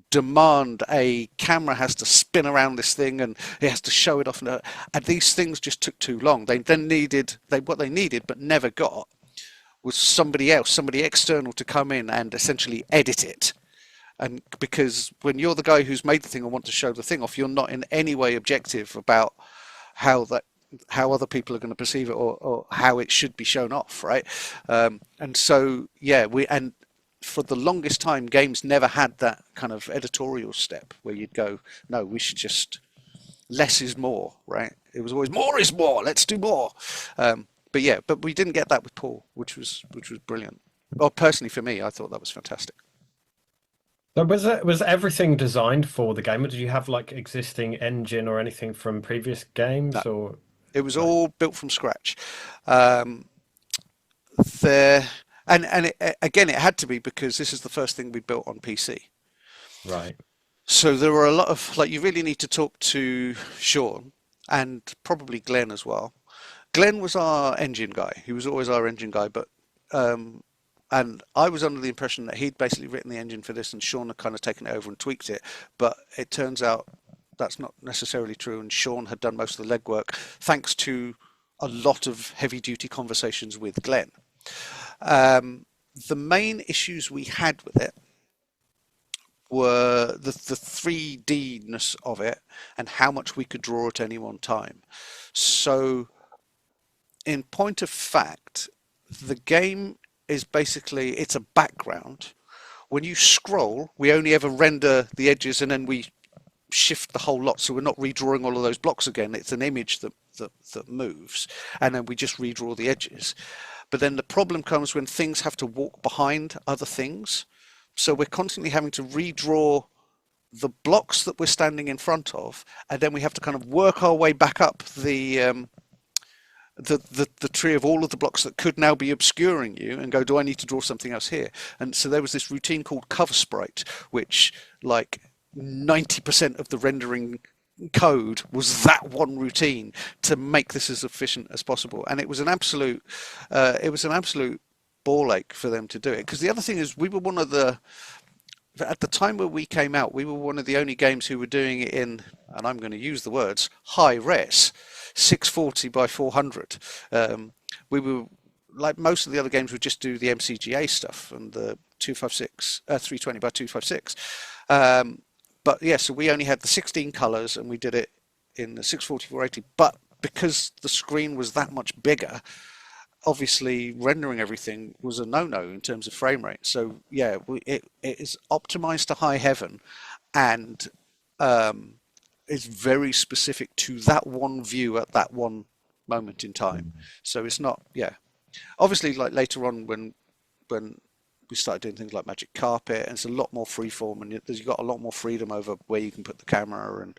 demand a camera has to spin around this thing and it has to show it off, and these things just took too long. They then needed what they needed but never got was somebody else, somebody external, to come in and essentially edit it. And because when you're the guy who's made the thing and want to show the thing off, you're not in any way objective about how other people are going to perceive it, or how it should be shown off, right? And so yeah, and for the longest time, games never had that kind of editorial step where you'd go, no, we should just, less is more, right? It was always more is more, let's do more. But yeah, but we didn't get that with Paul, which was brilliant. Well, personally for me, I thought that was fantastic. So was everything designed for the game, or did you have like existing engine or anything from previous games? No, or it was no? all built from scratch. There and again, it had to be because this is the first thing we built on PC. Right. So there were a lot of, like, you really need to talk to Sean and probably Glenn as well. Glenn was our engine guy. He was always our engine guy, but and I was under the impression that he'd basically written the engine for this, and Sean had kind of taken it over and tweaked it. But it turns out that's not necessarily true, and Sean had done most of the legwork thanks to a lot of heavy-duty conversations with Glenn. The main issues we had with it were the 3D-ness of it and how much we could draw at any one time. So, in point of fact, the game is basically it's a background. When you scroll, we only ever render the edges and then we shift the whole lot, so we're not redrawing all of those blocks again. It's an image that moves, and then we just redraw the edges. But then the problem comes when things have to walk behind other things. So we're constantly having to redraw the blocks that we're standing in front of, and then we have to kind of work our way back up the tree of all of the blocks that could now be obscuring you and go, do I need to draw something else here? And so there was this routine called cover sprite, which like 90% of the rendering code was that one routine to make this as efficient as possible. And it was an absolute ball ache for them to do it. Because the other thing is we were one of the, at the time where we came out, we were one of the only games who were doing it in, and I'm going to use the words, high res, 640 by 400. We were, like most of the other games, would just do the MCGA stuff and the 256, 320 by 256. But yeah, so we only had the 16 colors and we did it in the 640, 480. But because the screen was that much bigger, obviously rendering everything was a no-no in terms of frame rate. So yeah, it is optimized to high heaven, and is very specific to that one view at that one moment in time. So it's not, yeah. Obviously, like later on when we started doing things like Magic Carpet, and it's a lot more freeform, and you've got a lot more freedom over where you can put the camera and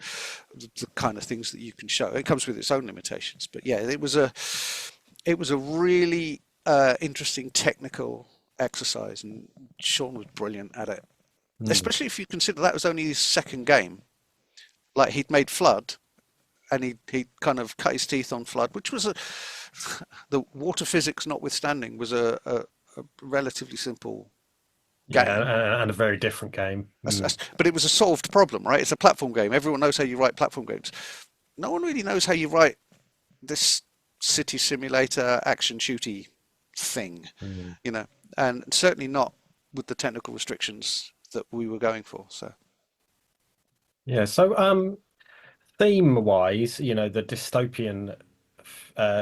the kind of things that you can show. It comes with its own limitations, but yeah, it was a really interesting technical exercise, and Sean was brilliant at it. Especially if you consider that was only his second game. Like he'd made Flood, and he kind of cut his teeth on Flood, which was the water physics notwithstanding, was a relatively simple game. Yeah, and a very different game. But it was a solved problem, right? It's a platform game. Everyone knows how you write platform games. No one really knows how you write this city simulator action shooty thing, you know, and certainly not with the technical restrictions that we were going for. So Yeah, so theme-wise, you know, the dystopian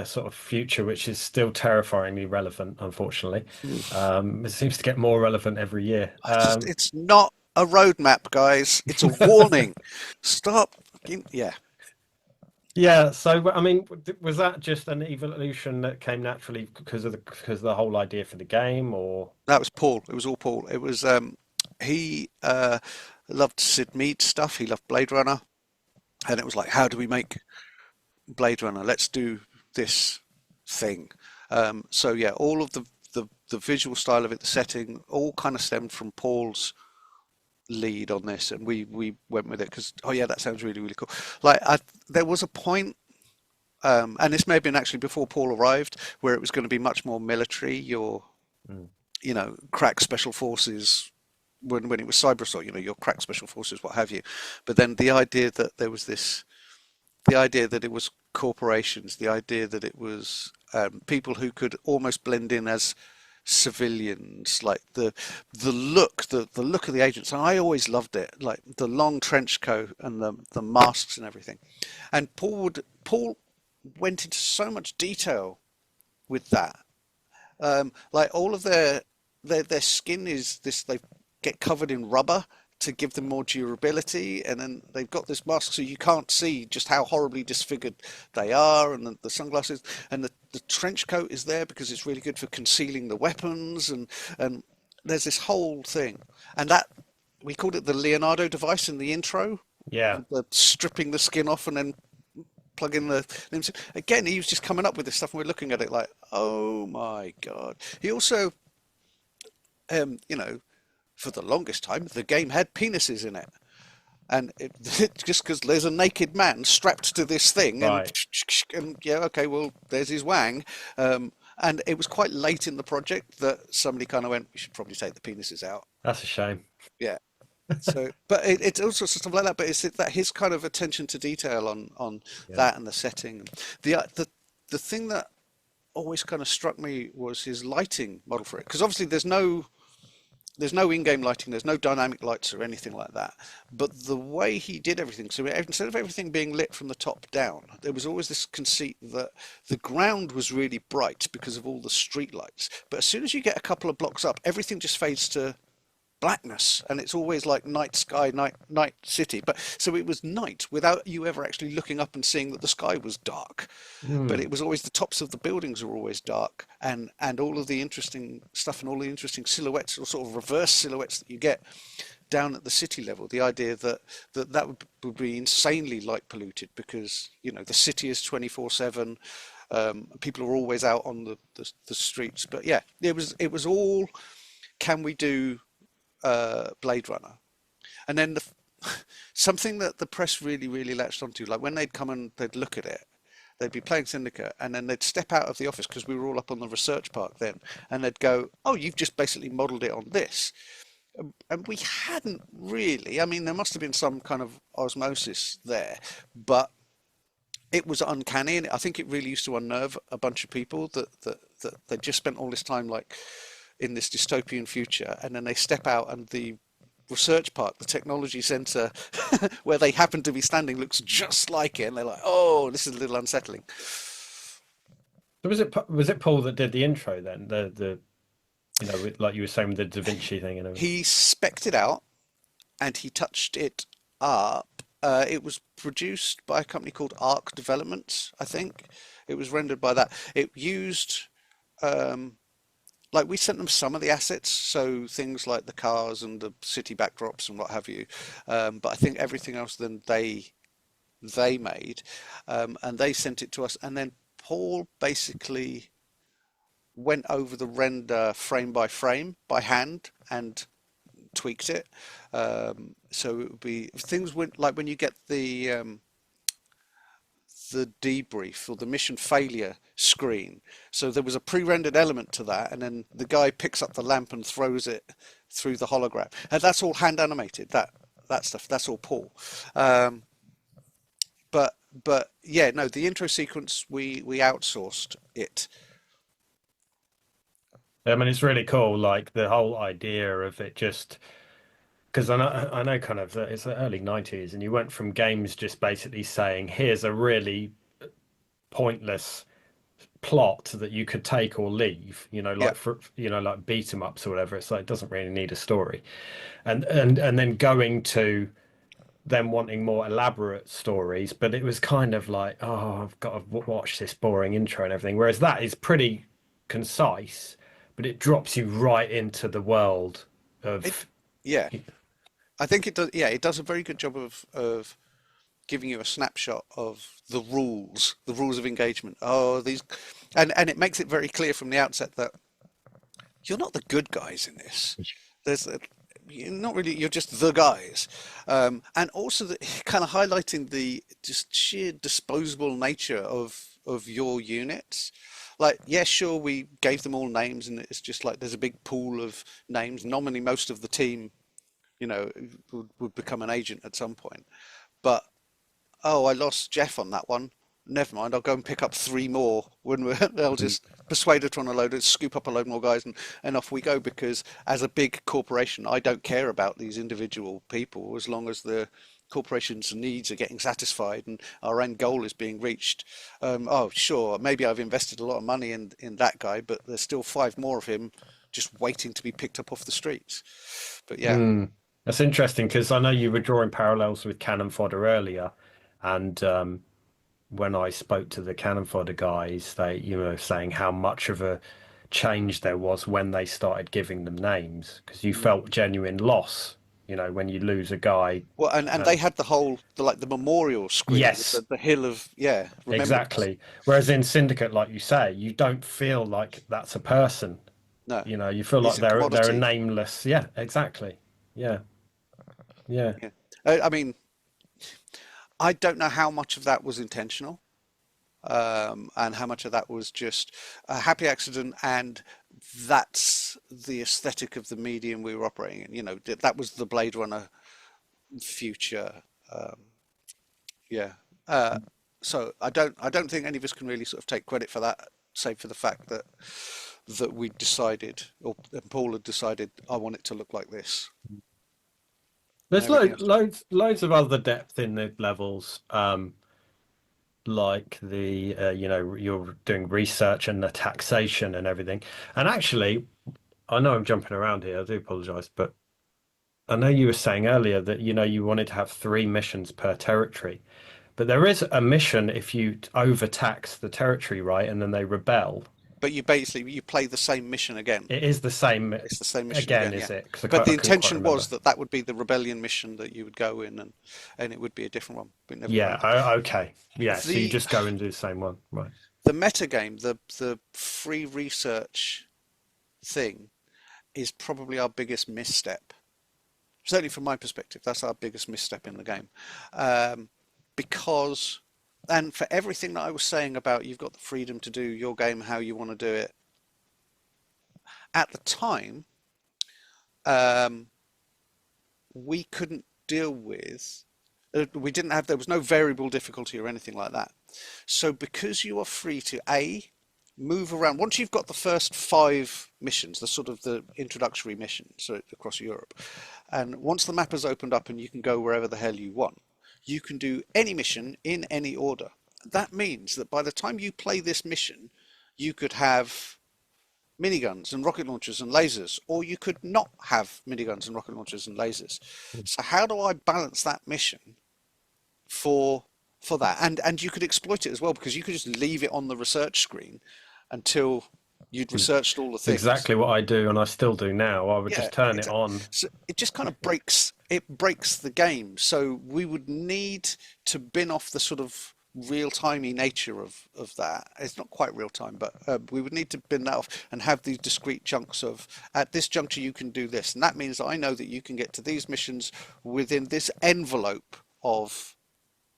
sort of future, which is still terrifyingly relevant, unfortunately. It seems to get more relevant every year. it's not a roadmap, guys. It's a warning. Stop. Yeah. Yeah, so I mean, was that just an evolution that came naturally because of the whole idea for the game, or That was Paul. It was all Paul. It was he loved Sid Mead stuff. He loved Blade Runner, and it was like, how do we make Blade Runner? Let's do this thing. So yeah, all of the visual style of it, the setting, all kind of stemmed from Paul's lead on this, and we went with it because, oh yeah, that sounds really, really cool. Like there was a point, and this may have been actually before Paul arrived, where it was going to be much more military, your you know, crack special forces, when it was cyber assault, you know, your crack special forces, what have you. But then the idea that there was this, the idea that it was corporations, the idea that it was people who could almost blend in as civilians, like the look of the agents. And I always loved it, like the long trench coat and the masks and everything. And Paul went into so much detail with that. Like all of their skin is this, they get covered in rubber to give them more durability, and then they've got this mask so you can't see just how horribly disfigured they are, and the sunglasses, and the trench coat is there because it's really good for concealing the weapons, and there's this whole thing, and that we called it the Leonardo device in the intro. yeah, The stripping the skin off and then plugging the limbs in. Again, he was just coming up with this stuff, and we're looking at it like, oh my god. He also you know, for the longest time, the game had penises in it. And just because there's a naked man strapped to this thing, right. and yeah, okay, well, there's his wang. And it was quite late in the project that somebody kind of went, we should probably take the penises out. That's a shame. Yeah. So, but it's all sorts of stuff like that. But it's that his kind of attention to detail on Yeah. that and the setting. The thing that always kind of struck me was his lighting model for it, because obviously there's no there's no in-game lighting, there's no dynamic lights or anything like that. But the way he did everything, so instead of everything being lit from the top down, there was always this conceit that the ground was really bright because of all the street lights. But as soon as you get a couple of blocks up, everything just fades to blackness, and it's always like night sky, night city. But so it was night without you ever actually looking up and seeing that the sky was dark. But Hmm. it was always the tops of the buildings were always dark, and all of the interesting stuff and all the interesting silhouettes or sort of reverse silhouettes that you get down at the city level. The idea that would be insanely light polluted because the city is 24/7. People are always out on the streets. But yeah, it was all, can we do Blade Runner? And then something that the press really, really latched onto, like when they'd come and they'd look at it, they'd be playing Syndicate, and then they'd step out of the office because we were all up on the research park then, and they'd go, "Oh, you've just basically modelled it on this." And we hadn't really. I mean, there must have been some kind of osmosis there, but it was uncanny, and I think it really used to unnerve a bunch of people that they just spent all this time like in this dystopian future, and then they step out and the research park, the technology center where they happen to be standing looks just like it, and they're like, "Oh, this is a little unsettling." So was it Paul that did the intro then? Like you were saying with the Da Vinci thing and everything. He specced it out and he touched it up. It was produced by a company called Arc Developments, I think. It was rendered by that. It used um, like we sent them some of the assets, so things like the cars and the city backdrops and what have you. But I think everything else then they made, and they sent it to us, and then Paul basically went over the render frame by frame by hand and tweaked it. So it would be things went like when you get the debrief or the mission failure screen. So there was a pre-rendered element to that, and then the guy picks up the lamp and throws it through the hologram, and that's all hand animated. That stuff, that's all Paul. Um, but yeah, no, the intro sequence we outsourced it. I mean, it's really cool, like the whole idea of it just because I know kind of it's the early 90s, and you went from games just basically saying, here's a really pointless plot that you could take or leave, Yeah, like like beat 'em ups or whatever. It's like it doesn't really need a story. And then going to them wanting more elaborate stories, but it was kind of like, oh, I've got to watch this boring intro and everything. Whereas that is pretty concise, but it drops you right into the world it of yeah. I think it does. Yeah, it does a very good job of giving you a snapshot of the rules of engagement. Oh, these, and it makes it very clear from the outset that you're not the good guys in this. There's you're not really. You're just the guys, and also kind of highlighting the just sheer disposable nature of your units. Like, yeah, sure, we gave them all names, and it's just like there's a big pool of names. Nominally, most of the team, you know, would become an agent at some point. But oh, I lost Jeff on that one. Never mind, I'll go and pick up three more when they'll just persuade her to on a load, scoop up a load more guys, and off we go. Because as a big corporation, I don't care about these individual people as long as the corporation's needs are getting satisfied and our end goal is being reached. Oh, sure, maybe I've invested a lot of money in that guy, but there's still five more of him just waiting to be picked up off the streets. But yeah, Mm. That's interesting because I know you were drawing parallels with Cannon Fodder earlier, and when I spoke to the Cannon Fodder guys, they, saying how much of a change there was when they started giving them names because you mm. felt genuine loss, when you lose a guy. Well, and Uh, they had the whole the memorial screen with yes, the hill of remembrance. exactly. Whereas in Syndicate, like you say, you don't feel like that's a person. No, You feel like it's a they're a commodity. nameless. Yeah, exactly. Yeah, yeah. Yeah, I mean, I don't know how much of that was intentional, and how much of that was just a happy accident, and that's the aesthetic of the medium we were operating in. That was the Blade Runner future. Um, yeah. So I don't think any of us can really sort of take credit for that, save for the fact that that we decided, or Paul had decided, I want it to look like this. There's Everything else. loads of other depth in the levels, like the you're doing research and the taxation and everything. And actually, I know I'm jumping around here. I do apologize, but I know you were saying earlier that you wanted to have 3 missions per territory. But there is a mission if you overtax the territory, right? And then they rebel. But you play the same mission again. It is the same It's the same mission again, again, yeah. is it? Because But the I couldn't quite intention was remember. that would be the rebellion mission that you would go in, and it would be a different one. But never Yeah, mind. okay. Yeah, so you The just go and do the same one, right? the metagame, the free research thing, is probably our biggest misstep. Certainly from my perspective, that's our biggest misstep in the game. Because, and for everything that I was saying about you've got the freedom to do your game how you want to do it, at the time, um, we couldn't deal with, there was no variable difficulty or anything like that. So because you are free to move around, once you've got the first 5 missions, the sort of the introductory missions across Europe, and once the map has opened up and you can go wherever the hell you want, you can do any mission in any order. That means that by the time you play this mission, you could have miniguns and rocket launchers and lasers, or you could not have miniguns and rocket launchers and lasers. So how do I balance that mission for that? And you could exploit it as well, because you could just leave it on the research screen until you'd researched all the It's things. exactly what I do, and I still do now. I would Yeah, just turn it exactly. on. So it just kind of breaks the game. So we would need to bin off the sort of real-timey nature of that. It's not quite real time, but we would need to bin that off and have these discrete chunks of, at this juncture you can do this, and that means that I know that you can get to these missions within this envelope of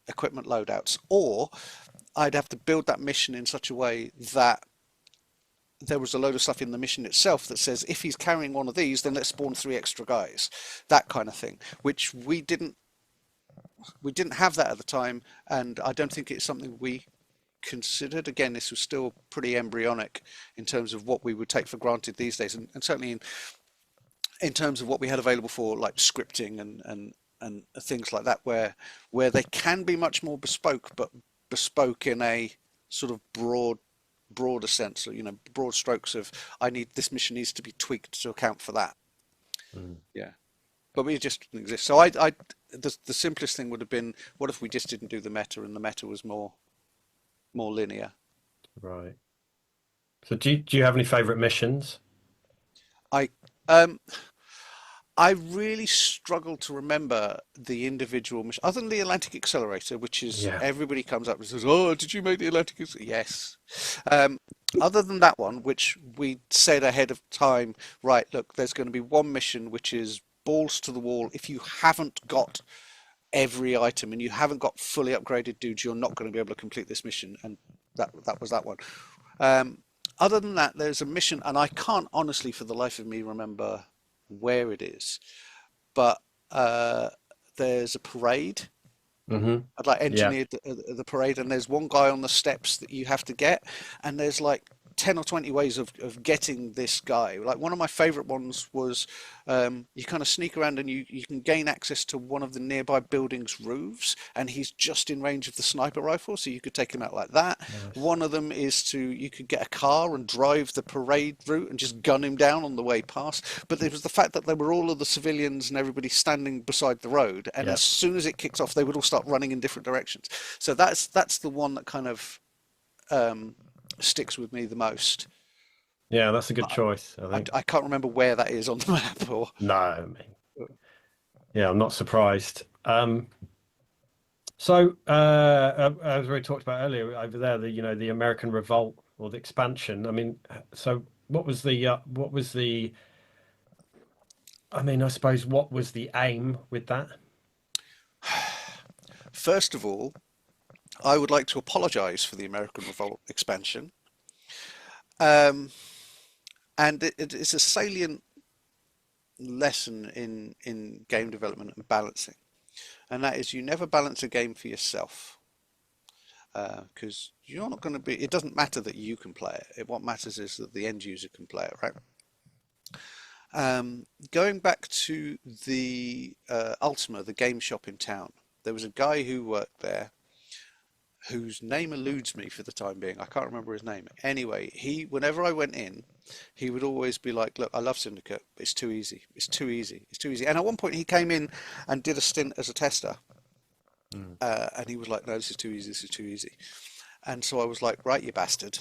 equipment loadouts, or I'd have to build that mission in such a way that there was a load of stuff in the mission itself that says if he's carrying one of these, then let's spawn 3 extra guys, that kind of thing, which we didn't have that at the time, and I don't think it's something we considered. Again, this was still pretty embryonic in terms of what we would take for granted these days, and certainly in terms of what we had available for like scripting and things like that, where they can be much more bespoke, but bespoke in a sort of broader sense, so, broad strokes of this mission needs to be tweaked to account for that. Mm. Yeah. But we just didn't exist. So the simplest thing would have been, what if we just didn't do the meta, and the meta was more linear? Right. So do you have any favorite missions? I um I really struggle to remember the individual mission, other than the Atlantic Accelerator, which is Yeah. everybody comes up and says, "Oh, did you make the Atlantic Accelerator?" Yes. Other than that one, which we said ahead of time, right? Look, there's going to be one mission which is balls to the wall. If you haven't got every item and you haven't got fully upgraded dudes, you're not going to be able to complete this mission. And that was that one. Other than that, there's a mission, and I can't honestly for the life of me remember where it is, but there's a parade. Hmm. I'd like Yeah. engineered the parade, and there's one guy on the steps that you have to get, and there's like 10 or 20 ways of getting this guy. Like one of my favorite ones was you kind of sneak around and you can gain access to one of the nearby buildings' roofs, and he's just in range of the sniper rifle, so you could take him out like that. Nice. One of them is you could get a car and drive the parade route and just gun him down on the way past. But there was the fact that there were all of the civilians and everybody standing beside the road, and Yeah. as soon as it kicks off, they would all start running in different directions. So that's the one that kind of sticks with me the most. Yeah, that's a good choice, I I, think. I can't remember where that is on the map, or No, I mean, yeah, I'm not surprised. So, as we talked about earlier over there, the American Revolt or the expansion. I mean, so I mean, I suppose what was the aim with that? first of all, I would like to apologise for the American Revolt expansion. Um, and it's a salient lesson in game development and balancing, and that is you never balance a game for yourself. because you're not going to be. It doesn't matter that you can play it. What matters is that the end user can play it, right? Going back to the Ultima, the game shop in town, there was a guy who worked there whose name eludes me for the time being. I can't remember his name. Anyway, whenever I went in, he would always be like, "Look, I love Syndicate. It's too easy. It's too easy. It's too easy." And at one point, he came in and did a stint as a tester, and he was like, "No, this is too easy. This is too easy." And so I was like, "Right, you bastard."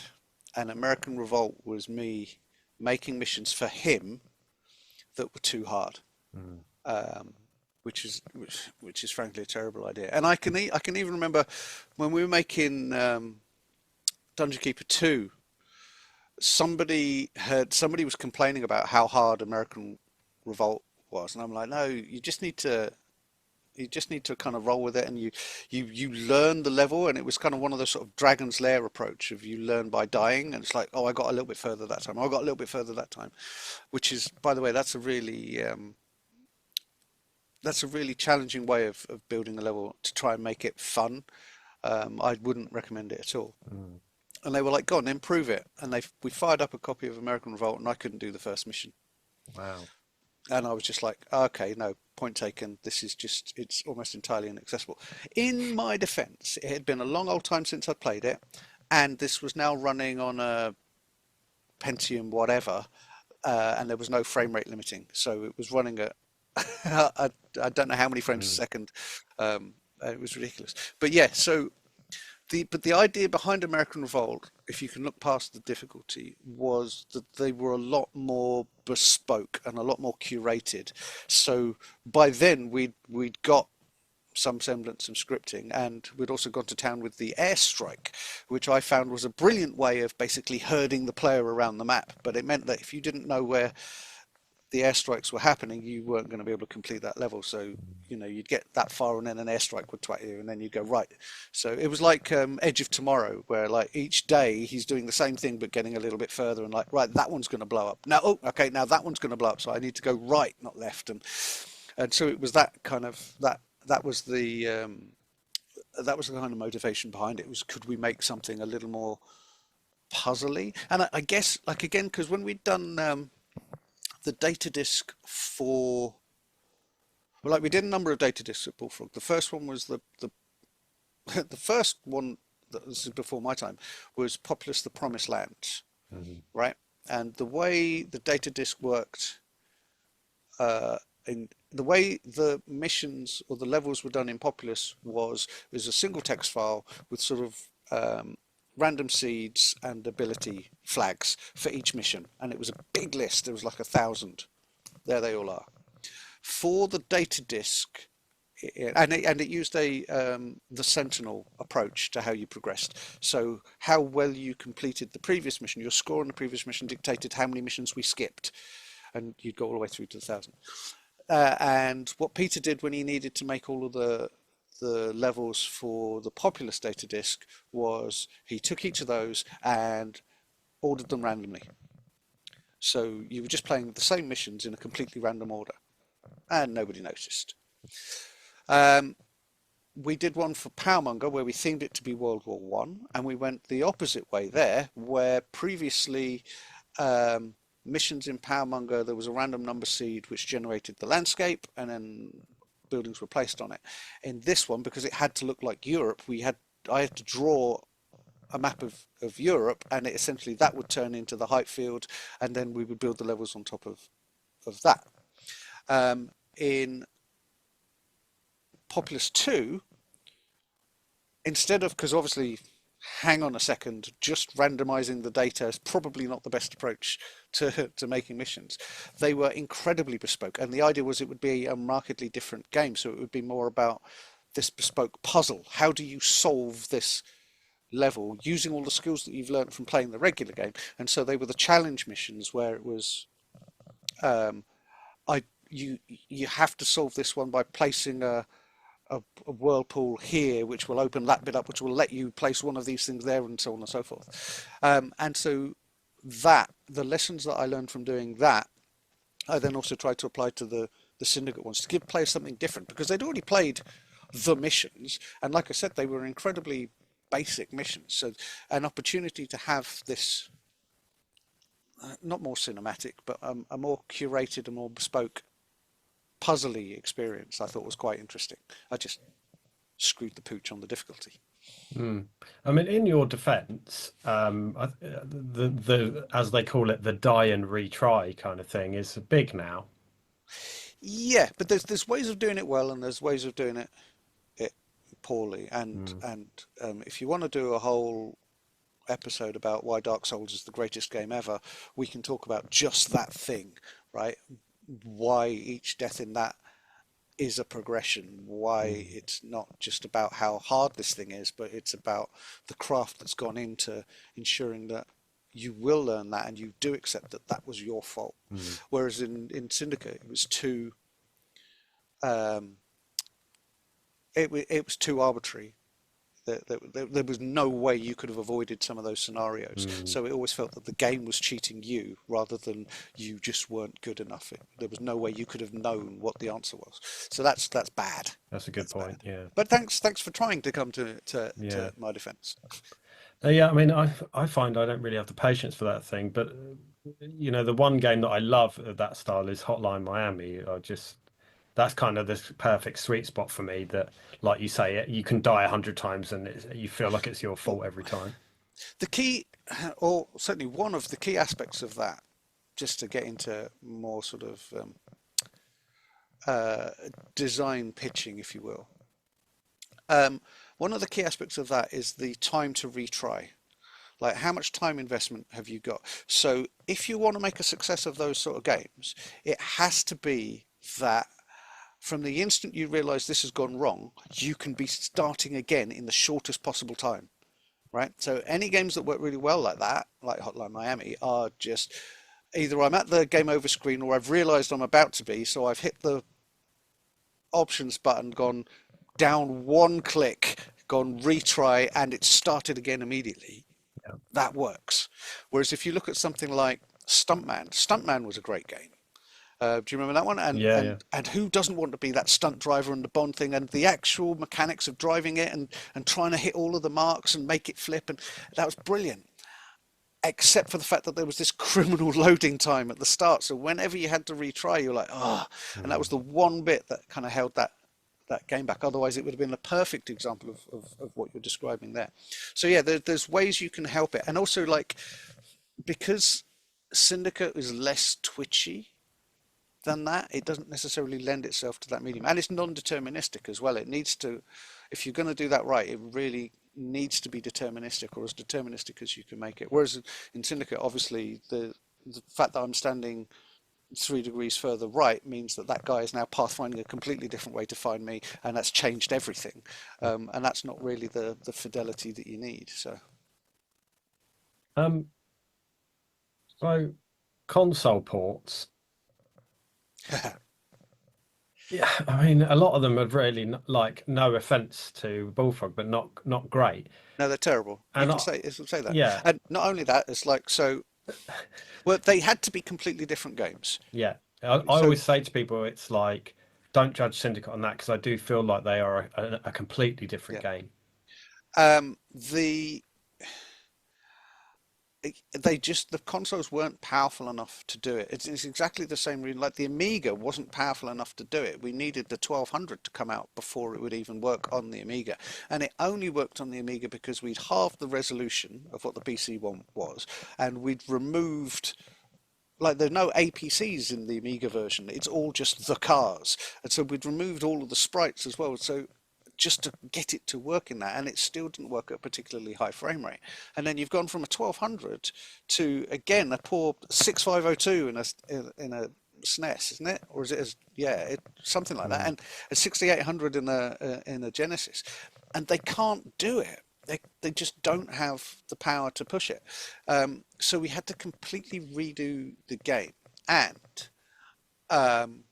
And American Revolt was me making missions for him that were too hard. Which is frankly a terrible idea. And I can even remember when we were making Dungeon Keeper 2, somebody was complaining about how hard American Revolt was, and I'm like, no, you just need to kind of roll with it, and you learn the level, and it was kind of one of the sort of Dragon's Lair approach of you learn by dying, and it's like, oh, I got a little bit further that time, I got a little bit further that time, which is, by the way, that's a really challenging way of building a level to try and make it fun. I wouldn't recommend it at all. And they were like, "Go on, improve it." And we fired up a copy of American Revolt, and I couldn't do the first mission. Wow. And I was just like, "Okay, no, point taken. It's almost entirely inaccessible." In my defense, it had been a long old time since I'd played it, and this was now running on a Pentium whatever, and there was no frame rate limiting, so it was running at I don't know how many frames a second. It was ridiculous. But yeah, so the idea behind American Revolt, if you can look past the difficulty, was that they were a lot more bespoke and a lot more curated. So by then we'd got some semblance of scripting, and we'd also gone to town with the airstrike, which I found was a brilliant way of basically herding the player around the map. But it meant that if you didn't know where the airstrikes were happening, you weren't going to be able to complete that level. So, you'd get that far and then an airstrike would twat you, and then you'd go right. So it was like Edge of Tomorrow, where like each day he's doing the same thing but getting a little bit further, and like, right, that one's going to blow up. Now, okay, now that one's going to blow up, so I need to go right, not left. And so it was that kind of that was the kind of motivation behind it. Was, could we make something a little more puzzly? And I guess, like, again, because when we'd done the data disk for, well, like, we did a number of data disks at Bullfrog. The first one was the the first one, this is before my time, was Populous the Promised Land, right? And the way the data disk worked, in the way the missions or the levels were done in Populous was a single text file with sort of random seeds and ability flags for each mission, and it was a big list. There was like 1,000. There they all are. For the data disk, and it used the Sentinel approach to how you progressed. So how well you completed the previous mission, your score on the previous mission dictated how many missions we skipped, and you'd go all the way through to 1,000. And what Peter did when he needed to make all of the levels for the Populous data disk was he took each of those and ordered them randomly. So you were just playing the same missions in a completely random order, and nobody noticed. We did one for Powermonger where we themed it to be World War One, and we went the opposite way there, where previously missions in Powermonger, there was a random number seed which generated the landscape, and then buildings were placed on it. In this one, because it had to look like Europe, I had to draw a map of Europe, and it essentially that would turn into the height field, and then we would build the levels on top of that. In Populous 2, instead of, because obviously, hang on a second, just randomizing the data is probably not the best approach to making missions. They were incredibly bespoke, and the idea was it would be a markedly different game, so it would be more about this bespoke puzzle. How do you solve this level using all the skills that you've learned from playing the regular game? And so they were the challenge missions where it was you have to solve this one by placing a whirlpool here, which will open that bit up, which will let you place one of these things there, and so on and so forth. And so the lessons that I learned from doing that, I then also tried to apply to the Syndicate ones to give players something different, because they'd already played the missions, and like I said, they were incredibly basic missions. So an opportunity to have this, not more cinematic, but a more curated and more bespoke puzzly experience, I thought was quite interesting. I just screwed the pooch on the difficulty. Mm. I mean, in your defense, the as they call it, the die and retry kind of thing is big now. Yeah, but there's ways of doing it well, and there's ways of doing it poorly. Mm. And if you want to do a whole episode about why Dark Souls is the greatest game ever, we can talk about just that thing, right? Why each death in that is a progression, why Mm. it's not just about how hard this thing is, but it's about the craft that's gone into ensuring that you will learn that and you do accept that that was your fault. Mm. Whereas in Syndicate, it was too um, it was too arbitrary. There was no way you could have avoided some of those scenarios. Mm. So it always felt that the game was cheating you rather than you just weren't good enough. There was no way you could have known what the answer was. So that's bad. That's a good That's point. bad. Yeah. But thanks for trying to come Yeah. to my defence. Yeah, I mean, I find I don't really have the patience for that thing, but the one game that I love of that style is Hotline Miami. That's kind of this perfect sweet spot for me that, like you say, you can die 100 times and you feel like it's your Well, fault every time. the key, or certainly one of the key aspects of that, just to get into more sort of uh, design pitching, if you will. One of the key aspects of that is the time to retry. Like, how much time investment have you got? So if you want to make a success of those sort of games, it has to be that from the instant you realize this has gone wrong, you can be starting again in the shortest possible time, right? So any games that work really well like that, like Hotline Miami, are just either I'm at the game over screen or I've realized I'm about to be, so I've hit the options button, gone down one click, gone retry, and it started again immediately. Yeah. That works. Whereas if you look at something like Stuntman was a great game. Do you remember that one? And Yeah, yeah. and and who doesn't want to be that stunt driver and the Bond thing and the actual mechanics of driving it and trying to hit all of the marks and make it flip, and that was brilliant. Except for the fact that there was this criminal loading time at the start, so whenever you had to retry, you're like, oh, and that was Mm. the one bit that kind of held that game back. Otherwise, it would have been a perfect example of what you're describing there. So yeah, there's ways you can help it, and also like because Syndicate is less twitchy than that, it doesn't necessarily lend itself to that medium, and it's non-deterministic as well. It needs to, if you're going to do that right, it really needs to be deterministic, or as deterministic as you can make it. Whereas in Syndicate, obviously, the fact that I'm standing 3 degrees further right means that that guy is now pathfinding a completely different way to find me, and that's changed everything. And that's not really the fidelity that you need. So Um, so console ports. Yeah, I mean, a lot of them are really like, no offense to Bullfrog, but not great. no, they're terrible. You And can say that. yeah, And not only that, it's like so. Well, they had to be completely different games. yeah. I So always say to people, it's like, don't judge Syndicate on that because I do feel like they are a completely different yeah, game. the the consoles weren't powerful enough to do it. It's exactly the same reason. Like the Amiga wasn't powerful enough to do it. We needed the 1200 to come out before it would even work on the Amiga, and it only worked on the Amiga because we'd halved the resolution of what the PC one was, and we'd removed. Like there's no APCs in the Amiga version. It's all just the cars, and so we'd removed all of the sprites as well. So just to get it to work in that, and it still didn't work at a particularly high frame rate. And then you've gone from a 1200 to again a poor 6502 in a SNES, isn't it? Or is it something like that? Mm. And a 6800 in a Genesis, and they can't do it. They just don't have the power to push it. So we had to completely redo the game, and um,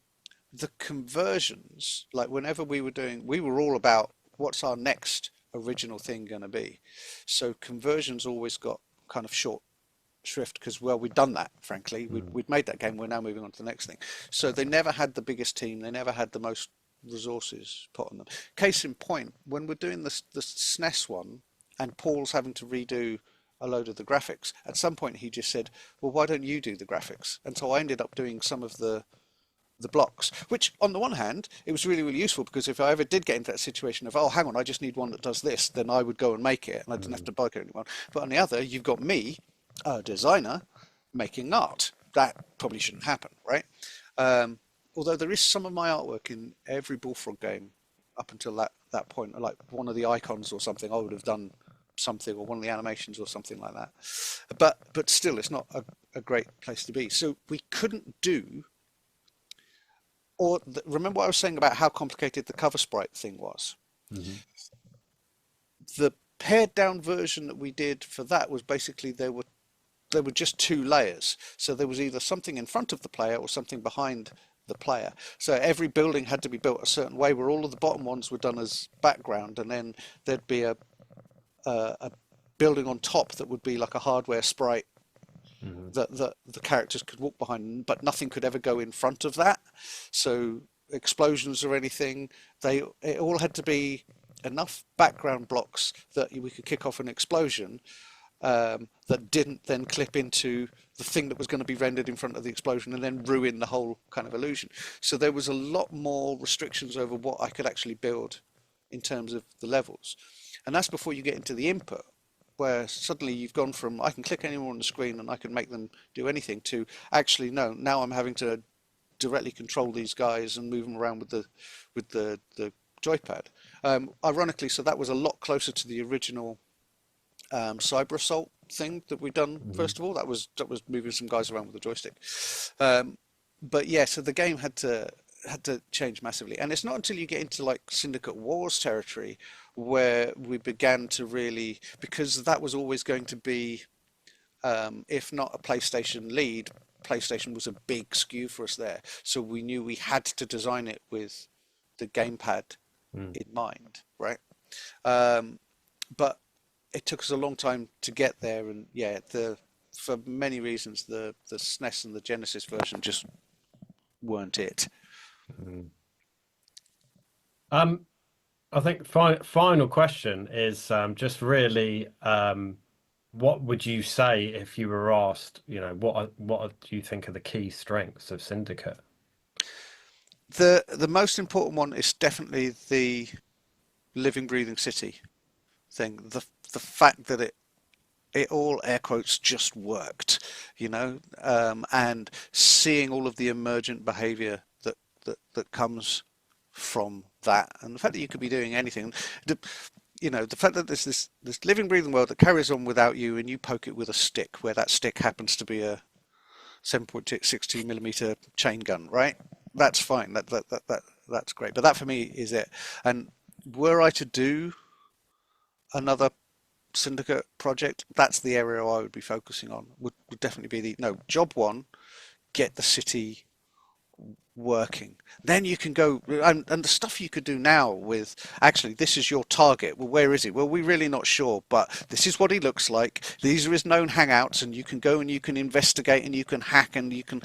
the conversions, like whenever we were all about what's our next original thing going to be. So conversions always got kind of short shrift because, well, we'd done that, frankly. Mm. We'd made that game. We're now moving on to the next thing. So they never had the biggest team. They never had the most resources put on them. Case in point, when we're doing the SNES one, and Paul's having to redo a load of the graphics. At some point, he just said, "Well, why don't you do the graphics?" And so I ended up doing some of the blocks, which on the one hand, it was really, really useful because if I ever did get into that situation of, oh, hang on, I just need one that does this, then I would go and make it and I didn't have to bug anyone. But on the other, you've got me, a designer, making art. That probably shouldn't happen, right? Although there is some of my artwork in every Bullfrog game up until that point, like one of the icons or something, I would have done something, or one of the animations or something like that. But still, it's not a great place to be. So we couldn't do, remember what I was saying about how complicated the cover sprite thing was? Mm-hmm. The pared down version that we did for that was basically there were just two layers. So there was either something in front of the player or something behind the player. So every building had to be built a certain way, where all of the bottom ones were done as background, and then there'd be a building on top that would be like a hardware sprite that the characters could walk behind, but nothing could ever go in front of that. So explosions or anything, it all had to be enough background blocks that we could kick off an explosion that didn't then clip into the thing that was going to be rendered in front of the explosion and then ruin the whole kind of illusion. So there was a lot more restrictions over what I could actually build in terms of the levels. And that's before you get into the input, where suddenly you've gone from I can click anywhere on the screen and I can make them do anything, to actually no, now I'm having to directly control these guys and move them around with the joypad. Ironically, so that was a lot closer to the original Cyber Assault thing that we'd done. First of all, that was moving some guys around with a joystick. But yeah, so the game had to change massively, and it's not until you get into like Syndicate Wars territory where we began to really, because that was always going to be, if not a PlayStation lead, PlayStation was a big skew for us there. So we knew we had to design it with the gamepad in mind, right? But it took us a long time to get there, and yeah, for many reasons, the SNES and the Genesis version just weren't it. I think final question is just really, what would you say if you were asked, what do you think are the key strengths of Syndicate? The most important one is definitely the living, breathing city thing. The fact that it all, air quotes, just worked, and seeing all of the emergent behavior that comes from that, and the fact that you could be doing anything, the fact that there's this living, breathing world that carries on without you, and you poke it with a stick, where that stick happens to be a 7.62 millimeter chain gun, right? That's fine. That's great. But that for me is it. And were I to do another Syndicate project, that's the area I would be focusing on. Would definitely be job one, get the city working. Then you can go, and the stuff you could do now with, actually, this is your target. Well, where is he? Well, we're really not sure, but this is what he looks like. These are his known hangouts, and you can go and you can investigate and you can hack and you can,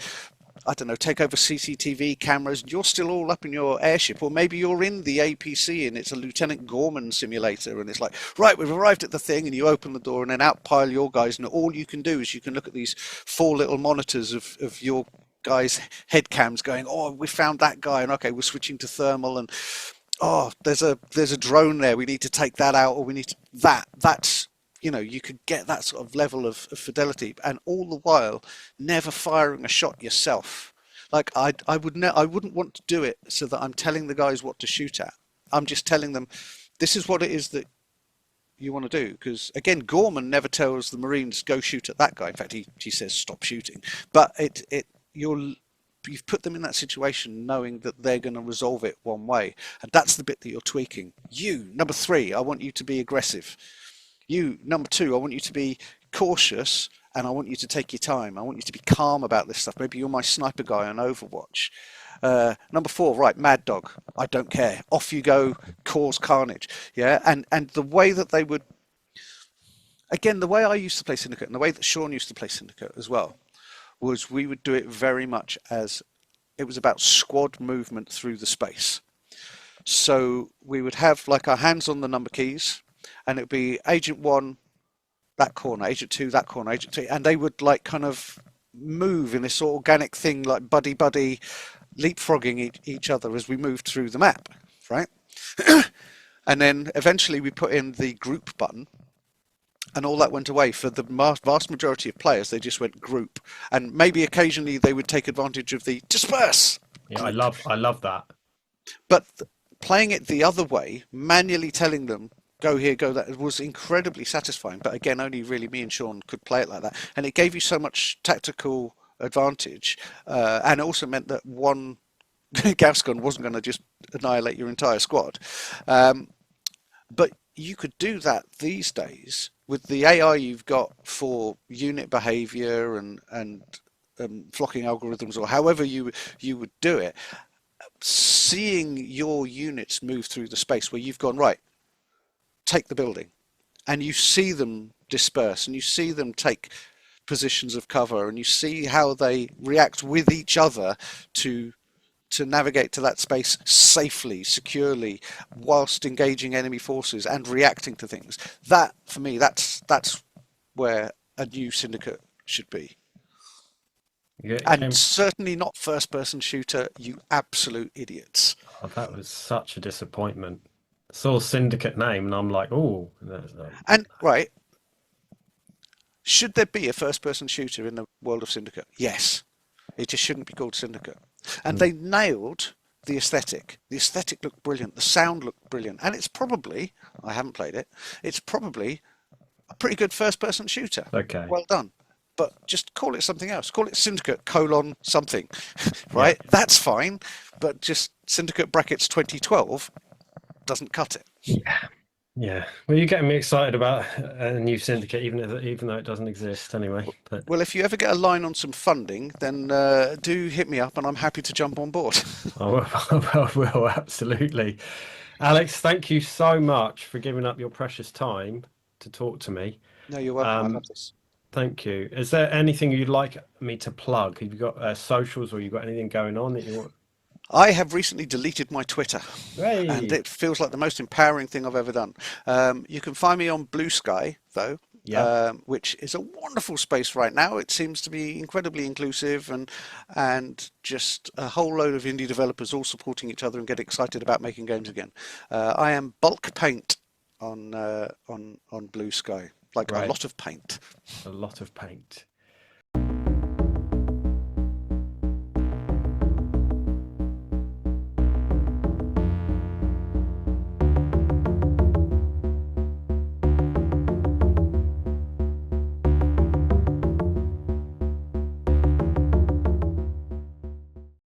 I don't know, take over CCTV cameras. You're still all up in your airship, or maybe you're in the APC and it's a Lieutenant Gorman simulator, and it's like, right, we've arrived at the thing, and you open the door and then out pile your guys, and all you can do is you can look at these 4 little monitors of your guys' head cams going, oh, we found that guy, and okay, we're switching to thermal, and oh, there's a drone there, we need to take that out, or we need to that's you could get that sort of level of fidelity, and all the while never firing a shot yourself. Like I wouldn't want to do it so that I'm telling the guys what to shoot at. I'm just telling them this is what it is that you want to do, because again, Gorman never tells the Marines go shoot at that guy. In fact, he says stop shooting. But you've put them in that situation knowing that they're going to resolve it one way, and that's the bit that you're tweaking. You, number 3, I want you to be aggressive. You, number 2, I want you to be cautious, and I want you to take your time. I want you to be calm about this stuff. Maybe you're my sniper guy on Overwatch. Number 4, right, Mad Dog. I don't care. Off you go, cause carnage. Yeah, and the way that they would, again, the way I used to play Syndicate, and the way that Sean used to play Syndicate as well, was we would do it very much as it was about squad movement through the space. So we would have like our hands on the number keys, and it'd be Agent 1 that corner, Agent 2 that corner, Agent 3, and they would like kind of move in this sort of organic thing, like buddy leapfrogging each other as we moved through the map, right? And then eventually we put in the group button, and all that went away. For the vast majority of players, they just went group, and maybe occasionally they would take advantage of the disperse. Yeah, group. I love that. But playing it the other way, manually telling them go here, go that, was incredibly satisfying. But again, only really me and Sean could play it like that, and it gave you so much tactical advantage, and it also meant that one gas gun wasn't going to just annihilate your entire squad. But you could do that these days with the AI you've got for unit behavior and flocking algorithms, or however you would do it. Seeing your units move through the space where you've gone, right, take the building, and you see them disperse, and you see them take positions of cover, and you see how they react with each other to navigate to that space safely, securely, whilst engaging enemy forces and reacting to things. That, for me, that's where a new Syndicate should be. Yeah, and certainly not first-person shooter, you absolute idiots. Oh, that was such a disappointment. I saw Syndicate name and I'm like, oh. And, right, should there be a first-person shooter in the world of Syndicate? Yes. It just shouldn't be called Syndicate. And they nailed the aesthetic. The aesthetic looked brilliant. The sound looked brilliant. And it's probably, I haven't played it, it's probably a pretty good first-person shooter. Okay. Well done. But just call it something else. Call it Syndicate : something, right? Yeah. That's fine. But just Syndicate brackets 2012 doesn't cut it. Yeah. Yeah. Well, you're getting me excited about a new Syndicate, even though it doesn't exist anyway. But... Well, if you ever get a line on some funding, then do hit me up and I'm happy to jump on board. I will, absolutely. Alex, thank you so much for giving up your precious time to talk to me. No, you're welcome. I love this. Thank you. Is there anything you'd like me to plug? Have you got socials, or you got anything going on that you want? I have recently deleted my Twitter, hey. And it feels like the most empowering thing I've ever done. You can find me on Blue Sky, though, which is a wonderful space right now. It seems to be incredibly inclusive and just a whole load of indie developers all supporting each other and get excited about making games again. I am Bulk Paint on Blue Sky. Like a lot of paint. A lot of paint.